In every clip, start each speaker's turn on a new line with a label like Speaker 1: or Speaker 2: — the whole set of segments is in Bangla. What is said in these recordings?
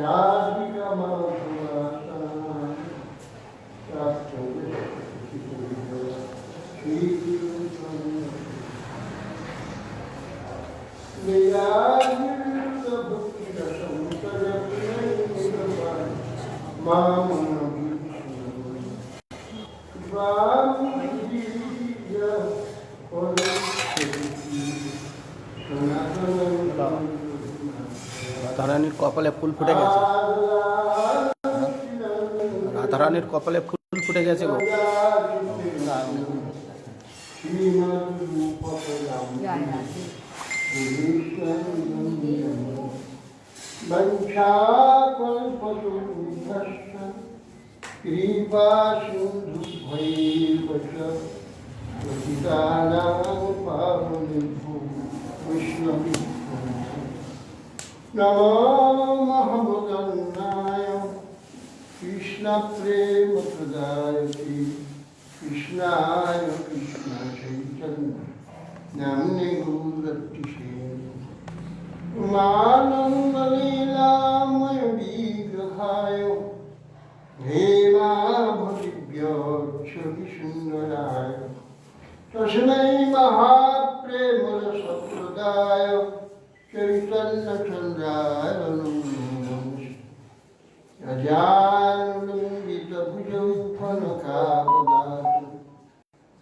Speaker 1: राधिका
Speaker 2: রাধারানীর কপালে ফুল ফুটে গেছে। রাধারানীর কপালে ফুল ফুটে গেছে গো।
Speaker 1: नमो महमदन्नाय कृष्ण प्रेम प्रदायते कृष्णाय कृष्ण चैतन्य नाम्ने गौरतिषे मानन्द लीलामय विग्रहाय हेमाभृभ्योक्षति सुन्दराय तस्मै महाप्रेमरसप्रदाय चैतन्य चन्द्राय नमः अजानुलम्बितभुजौ फनकावदातु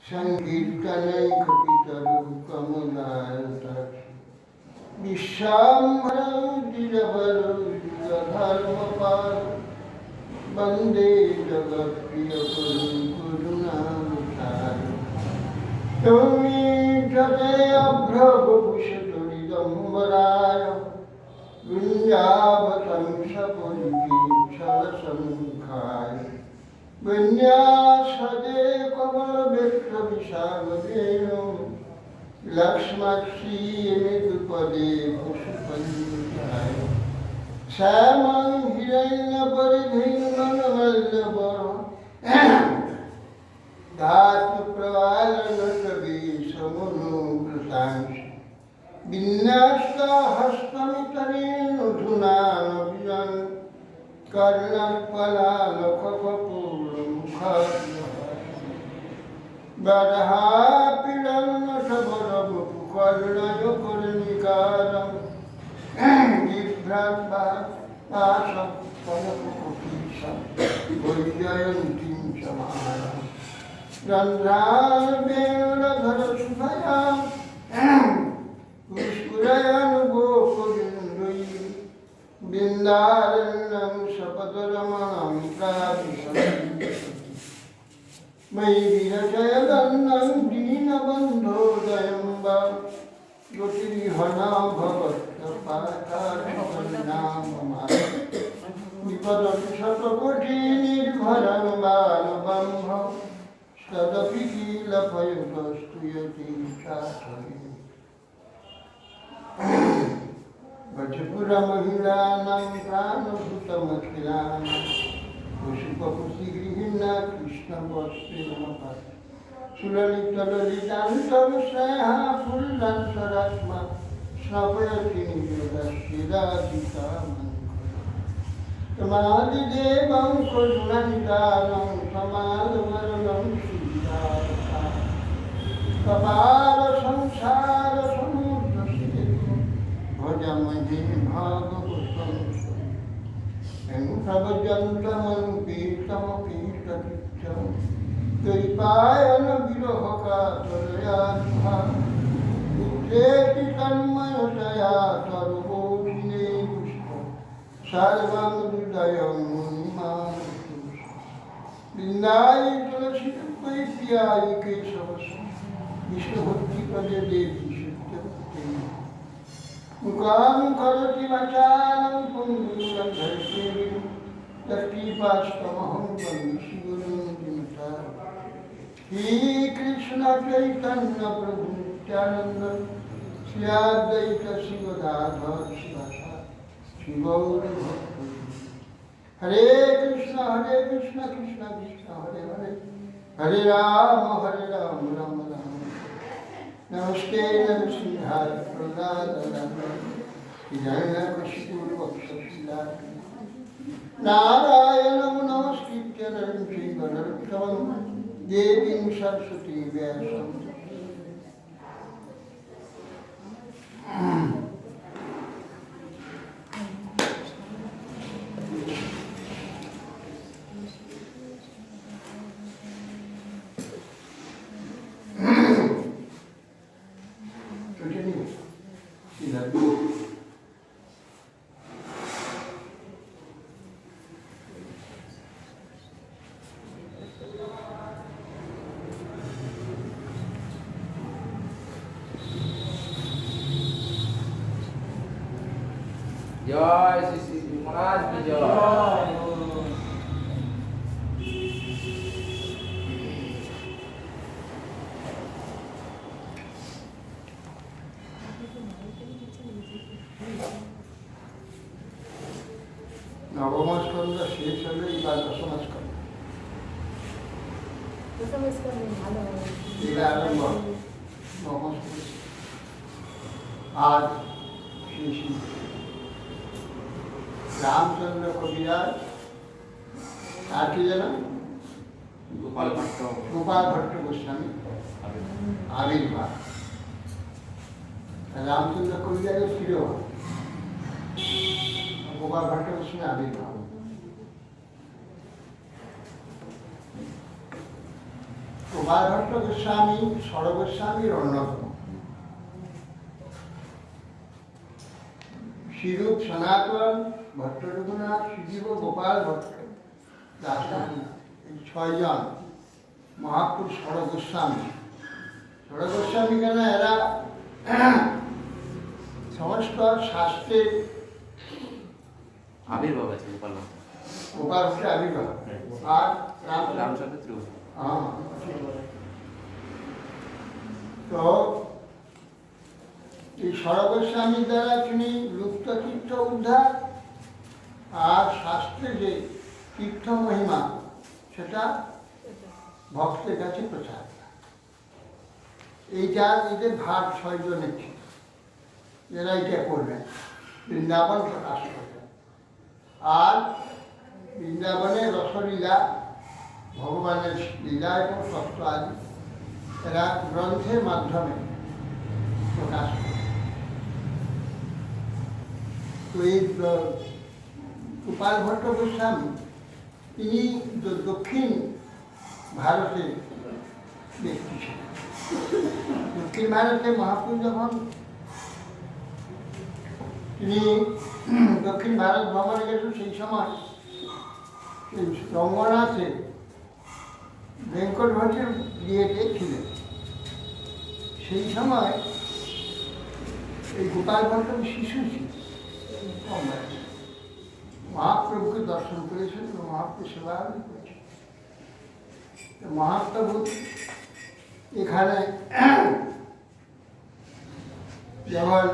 Speaker 1: सङ्कीर्तनैकपितरौ कमलायताक्षि विश्वाम्भरौ द्विजभरौ युगधर्मपालौ वन्दे जगत्प्रियकरौ करुणावतारौ त्वमेव जगदभ्रवभूषितरिदम्बराय गुञ्जावतंसपरिकीक्षलसम्मुखाय विन्यासदे कमलवृक्षविशालदेनो लक्ष्मक्षीयमृदुपदे पशुपञ्चाय श्यामं हिरण्यपरिधीर्मणवल्लभं धातुप्रवालनटवीशमनोकृतांश विन्यास्तहस्तमितरेण धुनानभिजन् कर्णफलालकपपूर्णमुखर्णबरमुखर्णयकर्णिकारं बिभ्राट्बासपनकुटीशं वैजयन्तीं च मालां रन्ध्रावेणधरसुभयां पुष्कुरयनुगोकुलिन्दुयि बिन्दारण्यं सपदरमणं प्राविशन्ति मयि विरचयदन्नं दीनबन्धोदयं वा ज्योतिर्हना भवत्तपातारणाममाय विपदं शतकोटिनिर्भरं बालबम्भ तदपि किलपयुतस्तूयते चासरे भजपुरमहिलानां प्राणभूतमखिलानां पशुपपुषिगृहिणा कृष्णवत्सेनपा सुललितललितान्तरस्नेहा फुल्लान्तरात्मा स्नपयति निजदस्यदाधिकामं तमादिदेवं करुणानिदानं समादमरणं सुविदारता कपालसंसारसमुद्रसेतुं भजमहे भागवतं प्रभजन्तमनुपीतमपीतकृत्यं द्वैपायन विरहकातरया पुत्रेति तन्मयतया सर्वोधिने पुष्पं सर्वं हृदयं मुनिमानतु वृन्दाय तुलसी वैद्याय केशवस्य विष्णुभक्तिपदे देवी शुद्धवते मुखां करोति वाचालं पुण्डरीकं धरित्रीं तत्कृपास्तमहं वन्दे शिवगुरुं श्री कृष्ण चैतन्य प्रभु नित्यानंद श्री अद्वैत शिवदाधव शिवासादि गौर भक्तवृंद हरे कृष्ण कृष्ण कृष्ण हरे हरे हरे राम राम राम नमस्ते नरसिंहाय प्रहलाद हिरण्यकशिपुर्वक्षशिला नारायणं नमस्कृत्य नरं चैव नरोत्तमं देवीं सरस्वती व्यासं
Speaker 3: जय श्री श्री महाराज की जय।
Speaker 1: नवम स्कंद शेष হলে এবার দশম স্কंद এটা আরম্ভ নবম স্কंद আজ শেষ रामचंद्र कविराज আর কি জানো
Speaker 3: गोपाल भट्ट
Speaker 1: गोस्वामी आविर्भाव रामचंद्र कविराज तिरोভাব गोपाल भट्ट गोस्वामी आविर्भाव गोपाल भट्ट गोस्वामी षড়গোস্বামীর অন্যতম श्रीरूप सनातन भट्ट रघुनाथ श्रीजीव गोपाल भट्ट छयजन महापुरुष षড়গোস্বামী কেন এরা সমস্ত শাস্ত্রের
Speaker 3: आविर्भाव আছে
Speaker 1: गोपाल भट्ट आविर्भाव আর
Speaker 3: रामचंद्र ध्रुव।
Speaker 1: हाँ तो এই ষড়গোস্বামীর দ্বারা তিনি লুপ্ত তীর্থ উদ্ধার আর শাস্ত্রে যে তীর্থ মহিমা সেটা ভক্তের কাছে প্রচার। এইটা এদের ভাগ ছয়জনের ছিল, এরা এটা করবেন, বৃন্দাবন প্রকাশ করবেন। আর বৃন্দাবনের রসলীলা, ভগবানের লীলা এবং তত্ত্ব আদি এরা গ্রন্থের মাধ্যমে প্রকাশ করে। তো এই গোপাল ভট্ট গোস্বামী তিনি দক্ষিণ ভারতের ব্যক্তি ছিলেন। দক্ষিণ ভারতে মহাপুর যখন তিনি দক্ষিণ ভারত ভ্রমণে গেছেন সেই সময় রঙ্গনাথে বেঙ্কট ভট্টের বিয়েতে ছিলেন। সেই সময় এই গোপাল ভট্ট শিশু ছিল, মহাপ্রভুকে দর্শন করেছেন এবং মহাপ্রভু সেবা করেছেন। মহাপ্রভু এখানে যেমন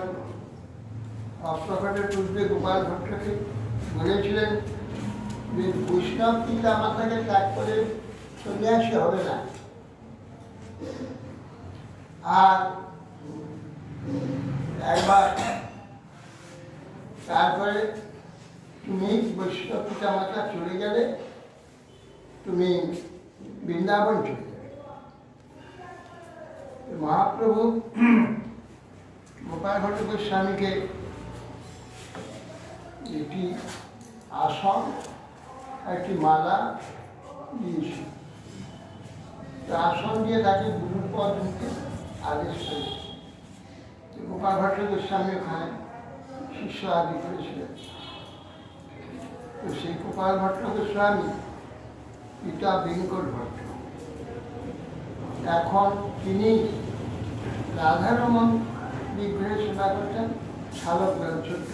Speaker 1: অপ্রকটের পূর্বে গোপাল ভট্টকে বলেছিলেন যে বৈষ্ণব পিতা মাতাকে ত্যাগ করে সন্ন্যাসী হবে না, আর একবার তারপরে তুমি বৈষ্ণব পিতা মাতা চলে গেলে তুমি বৃন্দাবন চলে যাবে। মহাপ্রভু গোপাল ভট্ট গোস্বামীকে একটি আসন, একটি মালা দিয়েছিল। আসন দিয়ে তাকে গুরুপদ নিতে আদেশ করেছে। গোপাল ভট্ট গোস্বামী ওখানে শিষ্য আদি করেছিলেন। তো সেই গোপাল ভট্ট গোস্বামী পিতা বেঙ্কট ভট্ট, এখন তিনি রাধারমণ বিগ্রহে সেবা করতেন। শালক ছোট্ট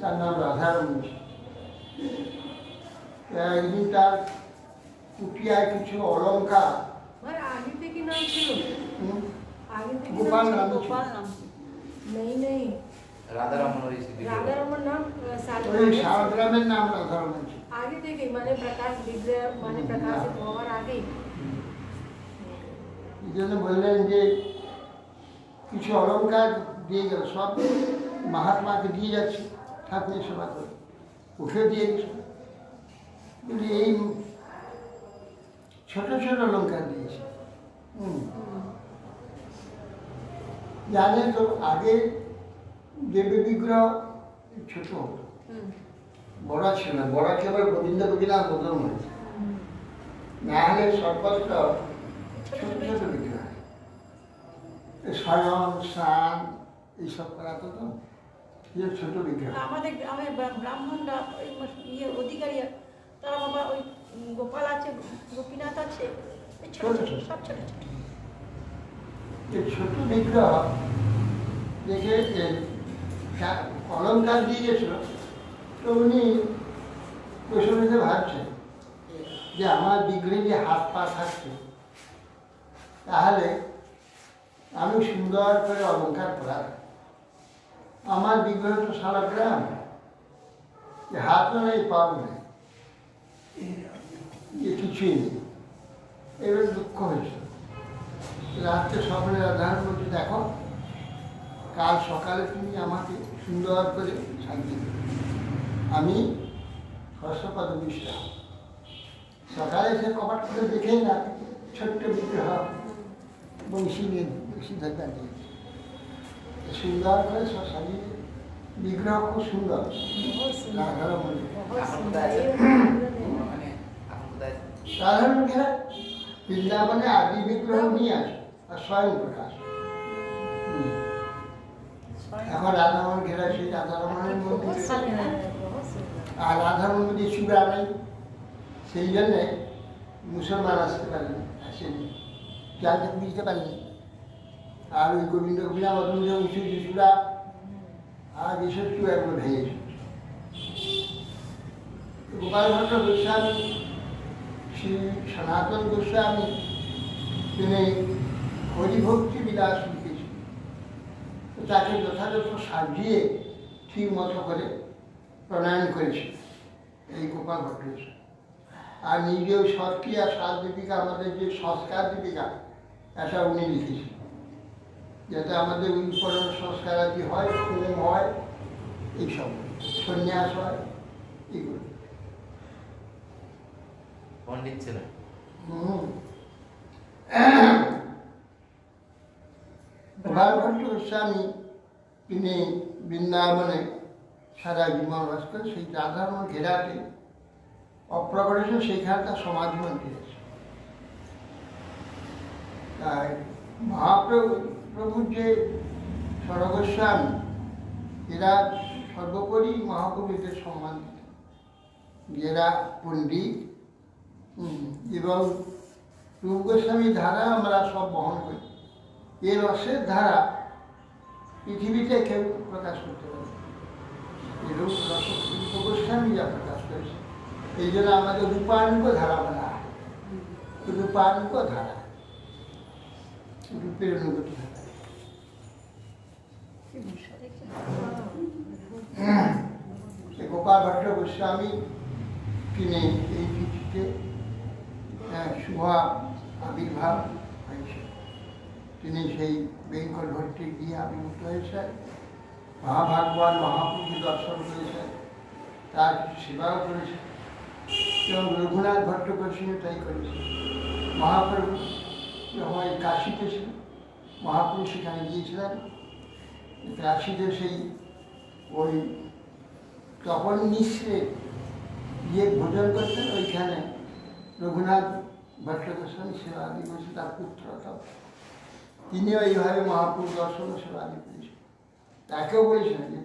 Speaker 1: তার নাম রাধারমণ। একদিন তার কুটিয়ায় কিছু অলঙ্কার, गोपाल नाम
Speaker 4: नहीं
Speaker 3: राधा रमन
Speaker 4: नाम
Speaker 1: शारदारामेर नाम राधारमण
Speaker 4: आगे देखिए माने प्रकाश विग्रह माने प्रकाशित हওয়ার আগে
Speaker 1: এই জন্য বললেন যে কিছু অলঙ্কার দিয়ে গেল, সব মহাত্মাকে দিয়ে যাচ্ছে। ঠাকুরের সেবা করে উঠে দিয়ে গেছে। কিন্তু এই ছোট ছোট অলঙ্কার দিয়েছে। জানে তো আগে দেবী বিগ্রহ ছোট হতো, বড় ছিল না, বড় কেবল গোবিন্দ গোবিন্দ বদল হয়েছে, না হলে সর্বত্র ছোট ছোট বিগ্রহ। স্বয়ং স্নান এইসব করাতো তো ছোট বিগ্রহ।
Speaker 4: আমাদের গ্রামে ব্রাহ্মণরা অধিকারী, তারা বাবা ওই গোপাল আছে, গোপীনাথ আছে, ছোট ছোট সব ছোট ছোট
Speaker 1: এই ছোট বিগ্রহ দেখে অলঙ্কার দিয়ে গেছিল। তো উনি বসে বসে ভাবছেন যে আমার বিগ্রহে যে হাত পা থাকছে, তাহলে আমি সুন্দর করে অলঙ্কার করা। আমার বিগ্রহ তো সারা গ্রাম, যে হাতও নেই পাও নেই, যে কিছুই নেই। এবার দুঃখ হয়েছে। রাত্রে সকালে রাধারণ বলছে, দেখো কাল সকালে তুমি আমাকে সুন্দর করে সাজিয়ে দেবে, আমি হর্ষপদ বিষ্টা। সকালে সে কপাট করে দেখেই না ছোট্ট বিগ্রহ বংশী নিয়ে সিদ্ধা দাঁড়িয়ে সুন্দর করে সব সাজিয়ে, বিগ্রহ খুব সুন্দর। রাধারণ মন্দির
Speaker 3: এখন কোথায় আছে? মানে এখন কোথায় আছে?
Speaker 1: রাধারণ ঘেরা বৃন্দাবনে আদি বিগ্রহ নিয়ে আসে আর স্বয়ং প্রকাশ। এখন রাধারমণ ঘেরা সেই রাধারমণের মন্দির, আর রাধারমণ মন্দির চূড়া নেই, সেই জন্যে মুসলমান আসতে পারেনি, আসেনি, যাকে বুঝতে পারেনি। আর ওই গোবিন্দ গোবিনা মদন উঁচু উঁচু চূড়া আর এসব চূড়াগুলো ভেঙেছে। গোপাল ভট্ট গোস্বামী, শ্রী সনাতন গোস্বামী, তিনি হরিভক্তি বিলাস লিখেছেন। তাকে যথাযথ সাজিয়ে ঠিক মতো করে প্রণয়ন করেছে এই গোপাল ভট্ট। আর নিজেও সৎক্রিয়া সাত দীপিকা, আমাদের যে সংস্কার দীপিকা, এটা উনি লিখেছেন, যাতে আমাদের উপকরণ সংস্কার আদি হয়, হোম হয়, এইসব সন্ন্যাস হয়, এগুলো।
Speaker 3: পণ্ডিত ছিলেন।
Speaker 1: গোপাল ভট্ট গোস্বামী তিনি বৃন্দাবনে সারা জীবন বাস করে, সেই রাধারমণ ঘেরাতে অপ্রকটেশ, সেইখানে তার সমাধি মন্দির আছে। তাই মহাপ্রভুর যে সরগোস্বামী, এরা সর্বোপরি মহাকবিদের সম্মান দিত, যারা পণ্ডিত। এবং রূপ গোস্বামী ধারা আমরা সব বহন করি, এর রসের ধারা পৃথিবীতে কেউ প্রকাশ করতে পারে। এরূপ রস রূপ গোস্বামী যা প্রকাশ করেছে, এই জন্য আমাদের রূপানুগ ধারা বলা হয়। রূপানুগ ধারা, রূপের অনুগত ধারা। গোপাল ভট্ট গোস্বামী তিনি এই তিথিতে শুভ আবির্ভাব হয়েছে। তিনি সেই বেঙ্কট ভট্টে গিয়ে আবির্ভূত হয়েছেন, মহাভাগবান মহাপ্রভু দর্শন করেছেন, তার সেবাও করেছেন। এবং রঘুনাথ ভট্ট গোস্বামী তাই করেছেন। মহাপ্রভু যখন কাশীতে ছিল, মহাপ্রভু সেখানে গিয়েছিলেন। কাশীতে সেই ওই তপন মিশ্রে গিয়ে ভোজন করতেন, ওইখানে রঘুনাথ ভট্ট গোস্বামী সেবা আদি করেছে, তার পুত্র। তিনিও এইভাবে মহাপ্রভু দর্শন সেবা আদি করেছেন। তাকেও বলেছেন যে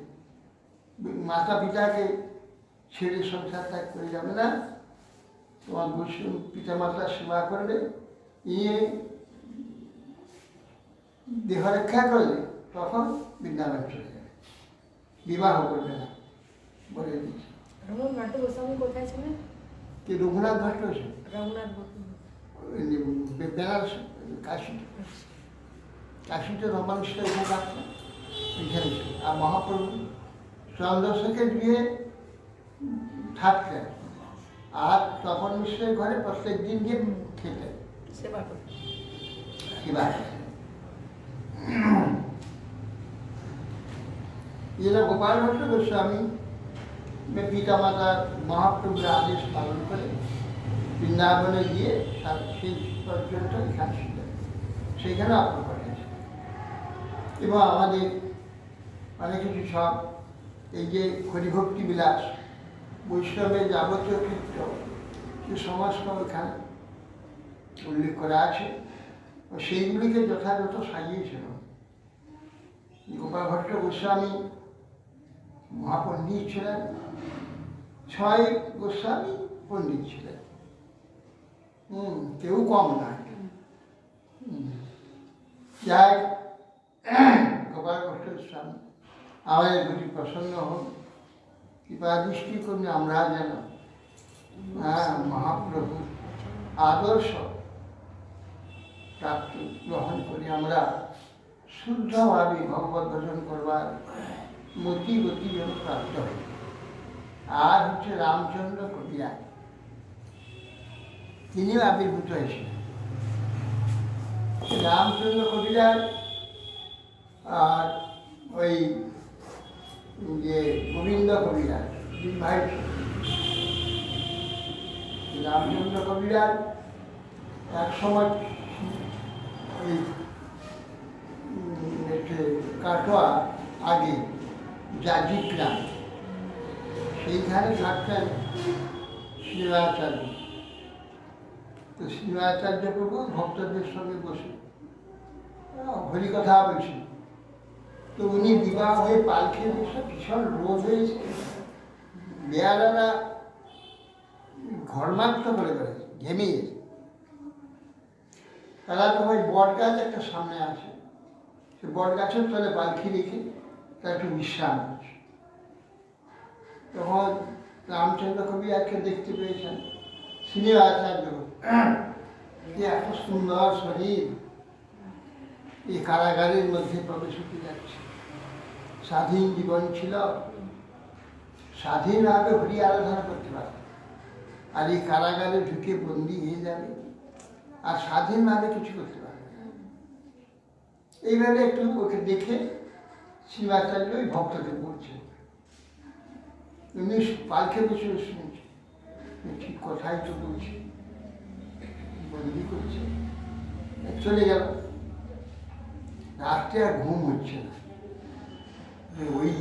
Speaker 1: মাতা পিতাকে ছেড়ে সংসার ত্যাগ করে যাবে না, তোমার পিতা মাতার সেবা করবে, ইয়ে দেহ রক্ষা করলে তখন বৃন্দাবন চলে যাবে, বিবাহ করবে না বলে দিয়েছে।
Speaker 4: রঘুনাথ ভট্ট গোস্বামী কোথায় ছিলেন?
Speaker 1: কি রঘুনাথ ভট্ট আছে
Speaker 4: রঘুনাথ
Speaker 1: বেনারস, কাশীতে। কাশীতে রমানুষ্ঠ এখানে রাখতেন, এখানে ছিল। আর মহাপ্রভু চন্দ্রশেখর গিয়ে থাকতেন, আর তপন মিশ্রের ঘরে প্রত্যেক দিন গিয়ে খেতেন,
Speaker 4: সেবা করতেন।
Speaker 1: সেবা। এরা গোপাল ভট্ট গোস্বামী পিতা মাতার মহাপ্রভুর আদেশ পালন করে বৃন্দাবনে গিয়ে সেই পর্যন্ত এখানে ছিলেন, সেইখানে আপনার পাঠিয়েছে। এবং আমাদের অনেক কিছু সব এই যে হরিভক্তি বিলাস বৈষ্ণবের যাবতীয় ক্ষেত্র যে সমস্ত এখানে উল্লেখ করা আছে ও সেইগুলিকে যথাযথ সাজিয়েছিল। গোপাল ভট্ট গোস্বামী মহাপণ্ডিত ছিলেন, 6 গোস্বামী পণ্ডিত ছিলেন, কেউ কম নয়। যাই গোপাল ভট্ট গোস্বামী আমাদের প্রতি প্রসন্ন হন, কৃপা দৃষ্টি করলে আমরা যেন মহাপ্রভু আদর্শ প্রাপ্তি গ্রহণ করি, আমরা শুদ্ধভাবে ভগবত ভজন করবার মতি গতি যেন প্রাপ্ত হই। আর হচ্ছে রামচন্দ্র কবিরাজ, তিনিও আবির্ভূত হয়েছিলেন। রামচন্দ্র কবিরাজ আর ওই যে গোবিন্দ কবিরাজ দুই ভাই। রামচন্দ্র কবিরাজ এক সময় ওই কাটোয়া আগে জাজির গ্রাম, সেইখানে থাকতেন শ্রীরাচার্য। তো শ্রীরাচার্য প্রভু ভক্তদের সঙ্গে বসে হরিকথা বলছেন। তো উনি বিবাহ হয়ে পালকি বসে ভীষণ রোগ হয়েছে, বেয়ারারা ঘরমাক্ত করে বেড়েছে, ঘেমে গেছে। তারা তো ওই বট গাছ একটা সামনে আছে, সে বট গাছের তলে পালকি রেখে তার একটু বিশ্রাম হচ্ছে। তখন রামচন্দ্র কবিরাজকে দেখতে পেয়েছেন শ্রীরাচার্য, যে এত সুন্দর শরীর এই কারাগারের মধ্যে প্রবেশ হতে যাচ্ছে। স্বাধীন জীবন ছিল, স্বাধীনভাবে হরি আরাধনা করতে পারত, আর এই কারাগারে ঢুকে বন্দী হয়ে যাবে আর স্বাধীনভাবে কিছু করতে পারবে না। এইভাবে একটু ওকে দেখে শ্রীরাচার্য ওই ভক্তকে বলছে, উনি পালকে বসে শুনছে, ঠিক কথাই তো বলছে, বন্দি করছে। চলে গেল। রাত্রে আর ঘুম হচ্ছে না, ওই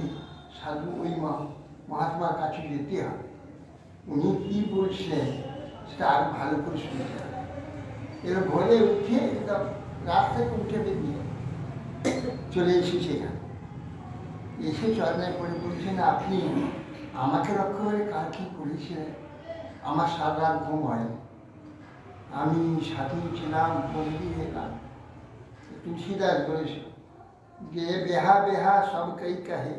Speaker 1: সাধু ওই মহাত্মার কাছে যেতে হবে, উনি কি বলছেন সেটা আরো ভালো করে শুনতে হবে। এবার ভোরে উঠে একদম রাত থেকে উঠে বেরিয়ে চলে এসে সেখানে এসে চরণে পড়ে বলছেন, আপনি আমাকে রক্ষা করে কার কি করেছিলেন? আমার সারা রাত ঘুম হয়নি, আমি স্বাধীন ছিলাম, বন্দি হলাম। तुलसीदास बोले যে বেহা বেহা সব কই কহে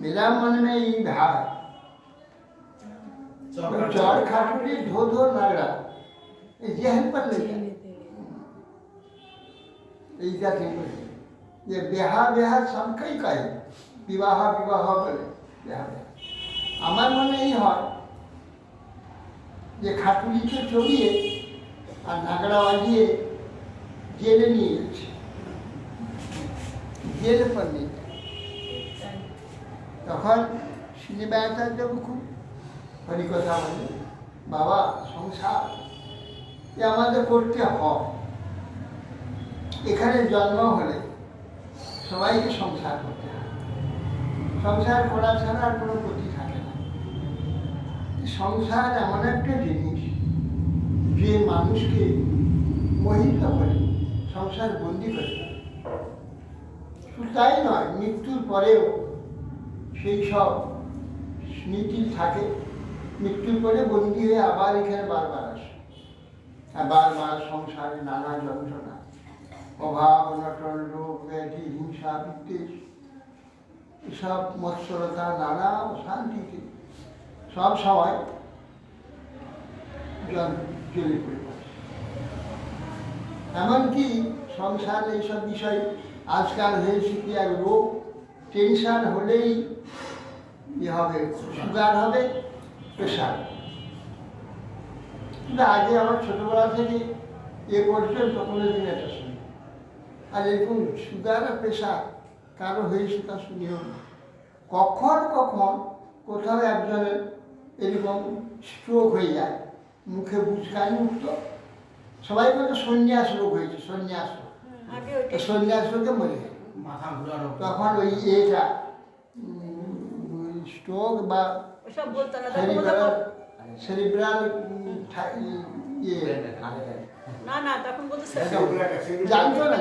Speaker 1: मेरा मन में ही भाव चौड़ खाटुरी धो धो नगड़ा जहन पर नहीं এইটা ঠিক যে বেহা বেহা সব কই কহে বিবাহ বিবাহ বলে বেহা বেহা। আমার মনে এই হয় যে খাটুরিকে চড়িয়ে আর নাগড়া বাজিয়ে জেলে নিয়ে যাচ্ছে, জেলে পর নিয়ে যায়। তখন শ্রীরাচার্য খুব হরিকথা বলে, বাবা সংসার এ আমাদের করতে হয়, এখানে জন্ম হলে সবাইকে সংসার করতে হয়, সংসার করা ছাড়া আর কোনো গতি থাকে না। সংসার এমন একটা জিনিস যে মানুষকে মোহিত করে, সংসার বন্দি করে। শুধু তাই নয়, মৃত্যুর পরেও সেই সব স্মৃতি থাকে, মৃত্যুর পরে বন্দি হয়ে আবার এখানে বারবার আসে, বারবার সংসারে নানা যন্ত্রণা, অভাব অনটন, রোগ ব্যাধি, হিংসা বিদ্বেষ, এসব মৎসরতা, নানা অশান্তিতে সব সময় জ্বলে পড়ে। এমনকি সংসার এইসব বিষয় আজকাল হয়েছে কি আর রোগ, টেনশন হলেই ইয়ে হবে, সুগার হবে, প্রেশার। কিন্তু আগে আমার ছোটবেলা থেকে এ পর্যন্ত কোনোদিন এটা শুনি, আর এরকম সুগার আর প্রেশার কারো হয়েছে তা শুনিও না। কখন কখন কোথাও একজনের এরকম স্ট্রোক হয়ে যায়, মুখে বুঝকানি উঠতো, সবাই বলতো সন্ন্যাস রোগ হয়েছে, সন্ন্যাস রোগ।
Speaker 4: আগে
Speaker 1: তো
Speaker 4: ওইটাই
Speaker 1: সন্ন্যাস রোগে মরে যায়।
Speaker 2: মাথা ঘোরার
Speaker 1: তখন ওই এটা স্ট্রোক বা
Speaker 4: ওসব বলতো না, তখন বলতো
Speaker 1: সেরিব্রাল ইয়ে
Speaker 4: না না, তখন বলতো
Speaker 1: জানতো না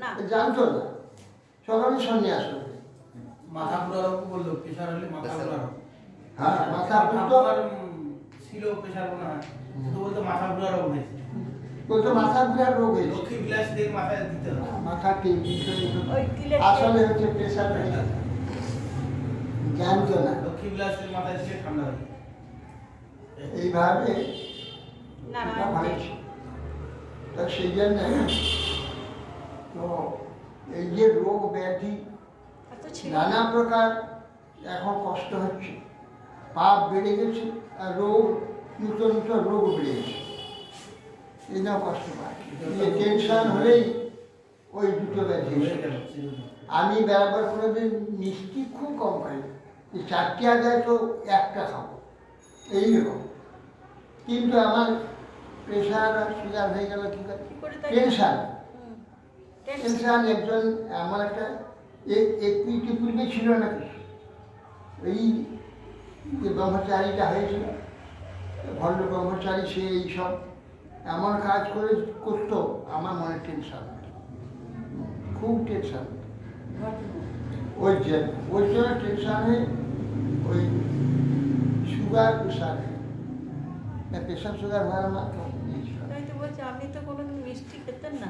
Speaker 4: না।
Speaker 1: জানতো না, সকলে সন্ন্যাস রোগে।
Speaker 2: মাথা ঘোরার রোগ বললো, প্রেশার হলে মাথা ঘোরার রোগ।
Speaker 1: হ্যাঁ, মাথা ঘুরতো,
Speaker 2: ছিল প্রেশার মনে হয়, শুধু বলতো মাথা ঘোরার রোগ হয়েছে।
Speaker 1: বলতো মাথা ঘুরার রোগ হয়েছে,
Speaker 2: লক্ষ্মী বিলাস দিয়ে মাথায় দিতে হবে।
Speaker 1: মাথা
Speaker 4: ওই তিলের
Speaker 1: আসলে হচ্ছে প্রেশার হয়ে গেছে। জানতো না।
Speaker 2: লক্ষ্মী বিলাস দিয়ে মাথায় দিলে ঠান্ডা হবে।
Speaker 1: এইভাবে
Speaker 4: না না,
Speaker 1: এটা হয়েছে। তো সেই জন্য তো এই যে রোগ ব্যাধি
Speaker 4: এত ছিল
Speaker 1: নানা প্রকার এখন কষ্ট হচ্ছে, পাপ বেড়ে গেছে, আর রোগ নূতন নূতন রোগ বেড়ে গেছে, এই জন্য কষ্ট পায়। এই টেনশন হলেই ওই দুটো ব্যাধি
Speaker 2: হয়ে
Speaker 1: এসে
Speaker 2: গেল,
Speaker 1: গেছে।
Speaker 2: ছিল না।
Speaker 1: আমি বরাবর কোনোদিন মিষ্টি খুব কম খাই, যে 4টি আদায় তো একটা খাবো এইরকম, কিন্তু আমার প্রেশার আর সুগার হয়ে গেল কি করে?
Speaker 4: কি করে তাই?
Speaker 1: টেনশন।
Speaker 4: হুম, টেনশন।
Speaker 1: টেনশন একজন আমার একটা একটি পূর্বে ছিল না কিছু, এই যে ব্রহ্মচারীটা হয়েছিল, ভণ্ড ব্রহ্মচারী, সে এইসব এমন কাজ করে করতো, আমার মনে টেনশন, খুব টেনশন। ওই জন্য টেনশন হয়ে ওই সুগার প্রেশার, প্রেশার সুগার হওয়ার মাত্র দিয়েছিল।
Speaker 4: তাই তো বলছি, আপনি তো কোনোদিন মিষ্টি খেতেন না।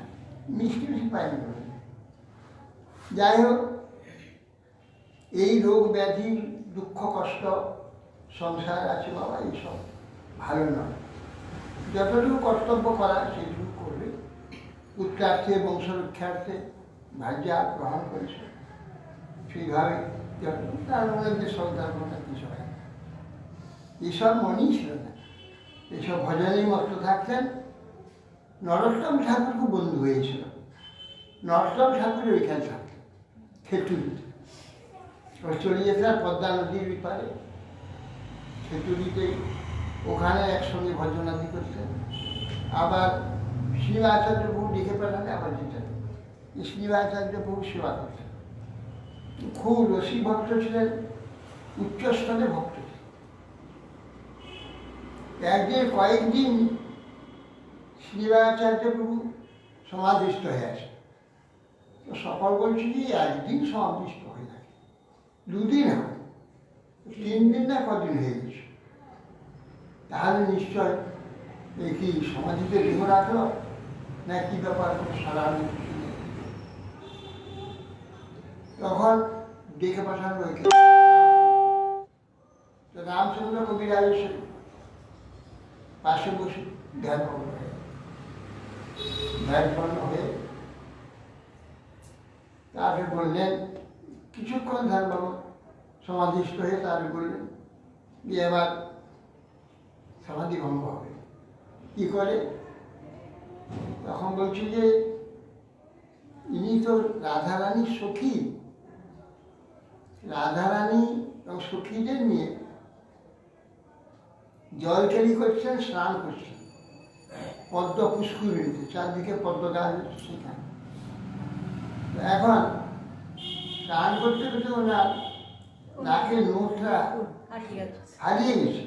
Speaker 1: মিষ্টি মিষ্টি পাইনি কোনো। যাই হোক, এই রোগ ব্যাধি দুঃখ কষ্ট সংসার আছে বাবা, এইসব ভালো নয়। যতটুকু কর্তব্য করা সেইটুকু করবে। পুত্রার্থে বংশরক্ষার্থে ভার্যা গ্রহণ করেছে, সেইভাবে যতটুকু তার মধ্যে সন্তান কিছু হয় না। এসব মনেই ছিল না, এসব ভজনেই মস্ত থাকতেন। নরোত্তম ঠাকুর খুব বন্ধু হয়েছিল। নরোত্তম ঠাকুরের ওইখানে থাকতেন খেতুরিতে, ও চলে যেতেন পদ্মা নদীর পারে খেতুরিতে, ওখানে একসঙ্গে ভজনাদি করতেন। আবার শ্রীবাচার্য প্রভু ডেকে পাঠালে আবার যেতেন, শ্রীবাচার্য প্রভু সেবা করতেন। খুব রসিক ভক্ত ছিলেন, উচ্চস্তরে ভক্ত ছিলেন। একদিন কয়েকদিন শ্রীবাচার্য প্রভু সমাধিস্থ হয়ে আসে, তো সকল বলছি যে একদিন সমাধিস্থ হয়ে থাকে, 2 দিন হয়, 3 দিন না কদিন হয়ে গেছে, তাহলে নিশ্চয় এই কি সমাধিতে দেহ রাখলো না কি ব্যাপার, কোনো সারা তখন ডেকে পাঠানো হয়েছে। তো রামচন্দ্র কবিরাজ এসে পাশে বসে ধ্যানপন্ন হয়ে তাকে বললেন, কিছুক্ষণ ধ্যান বাবু সমাধিস্থ হয়ে তাকে বললেন যে এবার সমাধি ভঙ্গ হবে। কি করে? তখন বলছি যে ইনি তো রাধারানীর সখী, রাধারানী এবং সখীদের নিয়ে জল কেলি করছেন, স্নান করছেন পদ্ম পুষ্করিণীতে, চারদিকে পদ্ম গাছ হচ্ছে সেখানে। এখন স্নান করতে করতে ওনার নাকের নোটটা হারিয়ে গেছে,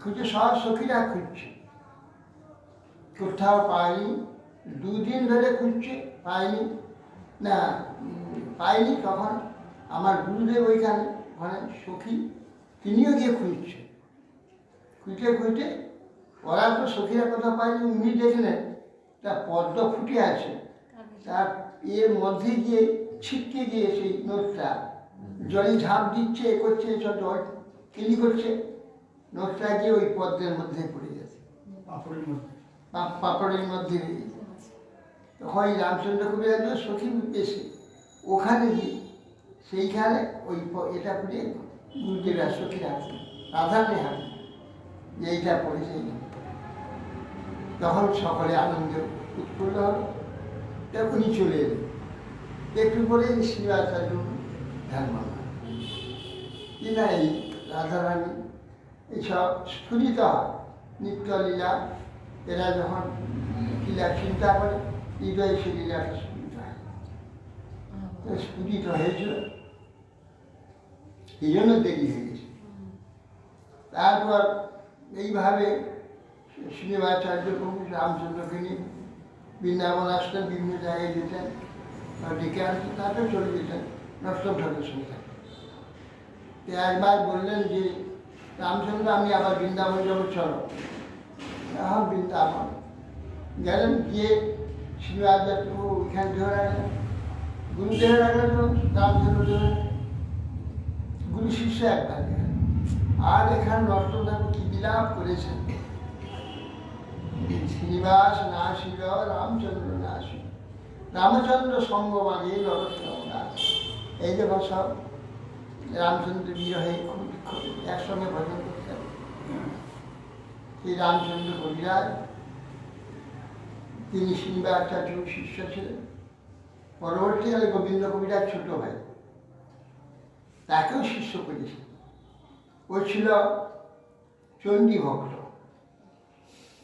Speaker 1: খুঁজে সব সখীরা খুঁজছে, কোথাও পায়নি। 2 দিন ধরে খুঁজছে, পায়নি না, পায়নি। তখন আমার গুরুদেব ওইখানে ওখানে সখী, তিনিও গিয়ে খুঁজছে, খুঁজে ওরা তো সখীরা কোথাও পায়নি। উনি দেখলেন তার পদ্ম ফুটে আছে, তার এর মধ্যে গিয়ে ছিটকে গিয়ে সেই নোটটা জলে ঝাঁপ দিচ্ছে, এ করছে, সব জল কেলি করছে, নোটটা গিয়ে ওই পদ্মের মধ্যে পড়ে গেছে, পাপড়ের মধ্যে। তখন রামচন্দ্র কবিরাজ সখী এসে ওখানে গিয়ে সেইখানে ওই এটা করে গুরুদেবের সখীরা রাধারানী হাতে যে এইটা পড়েছে। তখন সকলে আনন্দ উৎফুল্ল হল, তখনই চলে এলেন। একটু পরে শ্রীবাচার্য ধ্যান মানা কি না, এই রাধারানী এইসব স্ফুরিত হয় নিত্যলীলা। এরা যখন লীলা চিন্তা করে হৃদয়ে সে লীলাটা স্ফুরিত হয়, স্ফুরিত হয়েছিল, এই জন্য দেরি হয়ে গেছে। তারপর এইভাবে শ্রীনিবাসাচার্য প্রভু রামচন্দ্রকে নিয়ে বৃন্দাবন আসতেন, বিভিন্ন জায়গায় যেতেন, ডেকে আসতেন, তারপরে চলে যেতেন নষ্টম ঠাকুরের সঙ্গে থাকতেন। একবার বললেন যে রামচন্দ্র আমি আবার বৃন্দাবন যাবো, চলো। এখন বৃন্দাবন গেলেন, গিয়ে শ্রীনিবাসাচার্য প্রভু ওইখানে ধরে রাখলেন, গুরুদেবে রাখলেন, রামচন্দ্র ধরে গুরু শিষ্য একবার গেলেন। আর এখানে নষ্টম ঠাকুর কি বিলাপ করেছেন, শ্রীনিবাস না আসিল রামচন্দ্র না আসিল, রামচন্দ্র সঙ্গ মাগে নরোত্তম দাস। এই যে সব রামচন্দ্র বিরহে একসঙ্গে ভজন করতেন। এই রামচন্দ্র কবিরাজ, তিনি শ্রীনিবাসাচার্য শিষ্য ছিলেন। পরবর্তীকালে গোবিন্দ কবিরাজ ছোট ভাই, তাকেও শিষ্য করেছেন। ও ছিল চণ্ডী ভক্ত।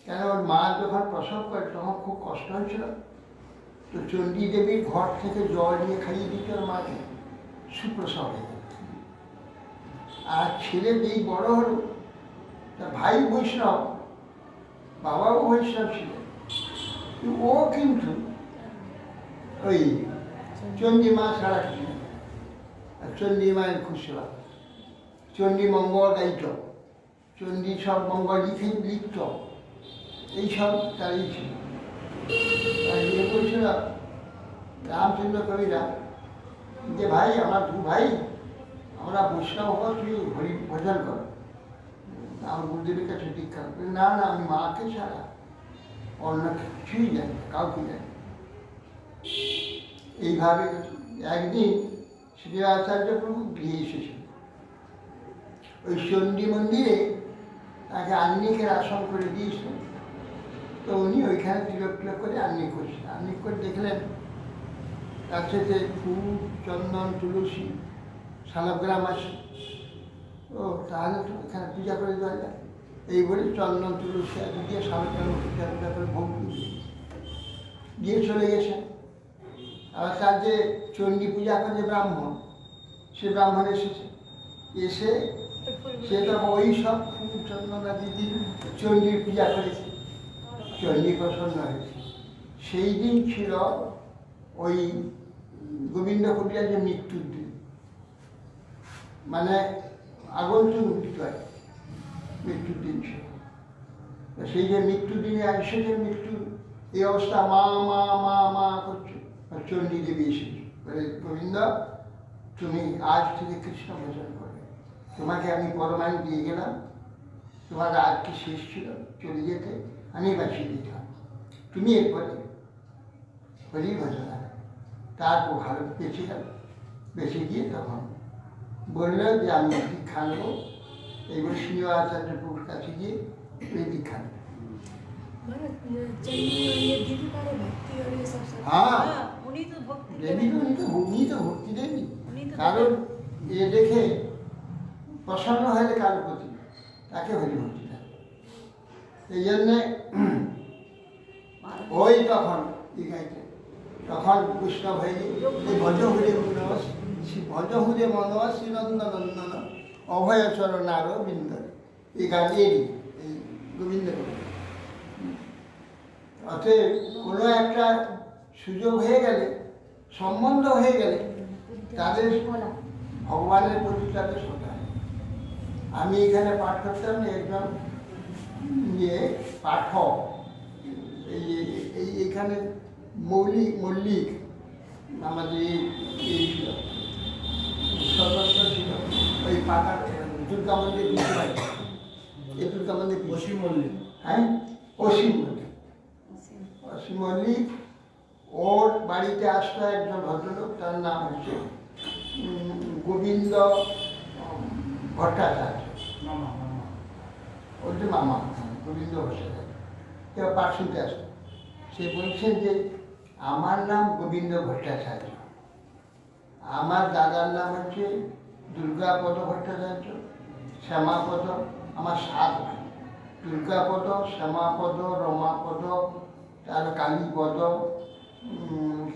Speaker 1: কেন ওর মা যখন প্রসব করে তখন খুব কষ্ট হয়েছিল, তো চণ্ডী দেবীর ঘর থেকে জল নিয়ে খাইয়ে দিত ওর মাকে, সুপ্রসব হয়ে গেল। আর ছেলে যেই বড় হলো, তার ভাই বৈষ্ণব, বাবাও বৈষ্ণব ছিলেন, ও কিন্তু ওই চণ্ডী মা ছাড়া কিছু না। আর চণ্ডী মায়ের খুব সেবা, চণ্ডী মঙ্গল গাইত, চণ্ডী সব মঙ্গল লিখত, এইসব তারই ছিল। আর ইয়ে বলছিল রামচন্দ্র কবিরা যে ভাই আমার দু ভাই, আমরা বৈষ্ণব হবো, তুই হরি ভজন কর। আমার গুরুদেবের কাছে দীক্ষা, না না আমি মাকে ছাড়া অন্য কিছুই জানি না, কাউকে জানি। এইভাবে একদিন শ্রীনিবাসাচার্য প্রভু গৃহে এসেছিল। ওই চণ্ডী মন্দিরে তাকে আহ্নিকের আসন করে দিয়েছিলেন। তো উনি ওইখানে তিলক তিলক করে আহ্নিক করছেন। আহ্নিক করে দেখলেন তার সাথে ফুল, চন্দন, তুলসী, শালগ্রাম আছে। ও তাহলে তো এখানে পূজা করে দেওয়া যায়। এই বলে চন্দন, তুলসী আদি দিয়ে শালগ্রাম পূজা করে ভোগ দিয়ে চলে গেছেন। আবার তার যে চণ্ডী পূজা করে যে ব্রাহ্মণ, সে ব্রাহ্মণ এসেছে, এসে সে তো ওই সব ফুল, চন্দন আদি দিয়ে চণ্ডীর পূজা করেছে, চণ্ডী প্রসন্ন হয়েছে। সেই দিন ছিল ওই গোবিন্দ কবিরাজের মৃত্যুর দিন, মানে আগন্তুক মৃত্যুর দিন ছিল। সেই যে মৃত্যুর দিনে এসেছে, মৃত্যু এই অবস্থা মা মা মা মা করছে, চণ্ডী দেবী এসেছে বলে গোবিন্দ তুমি আজ থেকে কৃষ্ণ ভজন করবে, তোমাকে আমি পরমায়ণ দিয়ে গেলাম, তোমার আজকে শেষ ছিল চলে যেতে, আমি বাঁচিয়ে দিতাম, তুমি এরপরে হরি ভজন। তারপর ভালো বেঁচে গেল, বেঁচে গিয়ে তখন বলল যে আমি দীক্ষা নেব। এইবার শ্রীনিবাসাচার্য প্রভুর কাছে গিয়ে এই দীক্ষা নেব। হ্যাঁ,
Speaker 4: উনি তো ভক্তি
Speaker 1: দেবী উনি তো ভক্তি দেবী। কারণ এ দেখে প্রসন্ন হলে কারোর প্রতি, তাকে হরি ভক্তি দেয়। এই জন্যে ওই তখন এই গাইতে তখন বৈষ্ণব হয়ে ভজ হুরে মনস, ভজ হুরে মনস শ্রীনন্দনন্দন অভয় চরণার বৃন্দরে, এই গানেরই এই গোবিন্দ। অতএব কোনো একটা সুযোগ হয়ে গেলে, সম্বন্ধ হয়ে গেলে, তাদের ভগবানের প্রতি তাদের শ্রদ্ধা হয়। আমি এখানে পাঠ করতাম, একজন ইয়ে পাঠক, এইখানে মল্লিক আমাদের এই ছিল, সদস্য ছিল ওই পাকা দুর্গা মন্দির দিতে পারি, এই দুর্গা মন্দির
Speaker 2: অসীম মল্লিক।
Speaker 1: হ্যাঁ, অসীম মল্লিক। অসীম মল্লিক, ওর বাড়িতে আসতো একজন ভদ্রলোক, তার নাম হচ্ছে গোবিন্দ ভট্টাচার্য, ওর যে মামা গোবিন্দ ভট্টাচার্য, কেউ পাঠ শুনতে আসতো। সে বলছেন যে আমার নাম গোবিন্দ ভট্টাচার্য, আমার দাদার নাম হচ্ছে দুর্গাপদ ভট্টাচার্য, শ্যামাপদ, আমার 7 ভাই। দুর্গাপদ, শ্যামাপদ, রমাপদ, তার কালীপদ,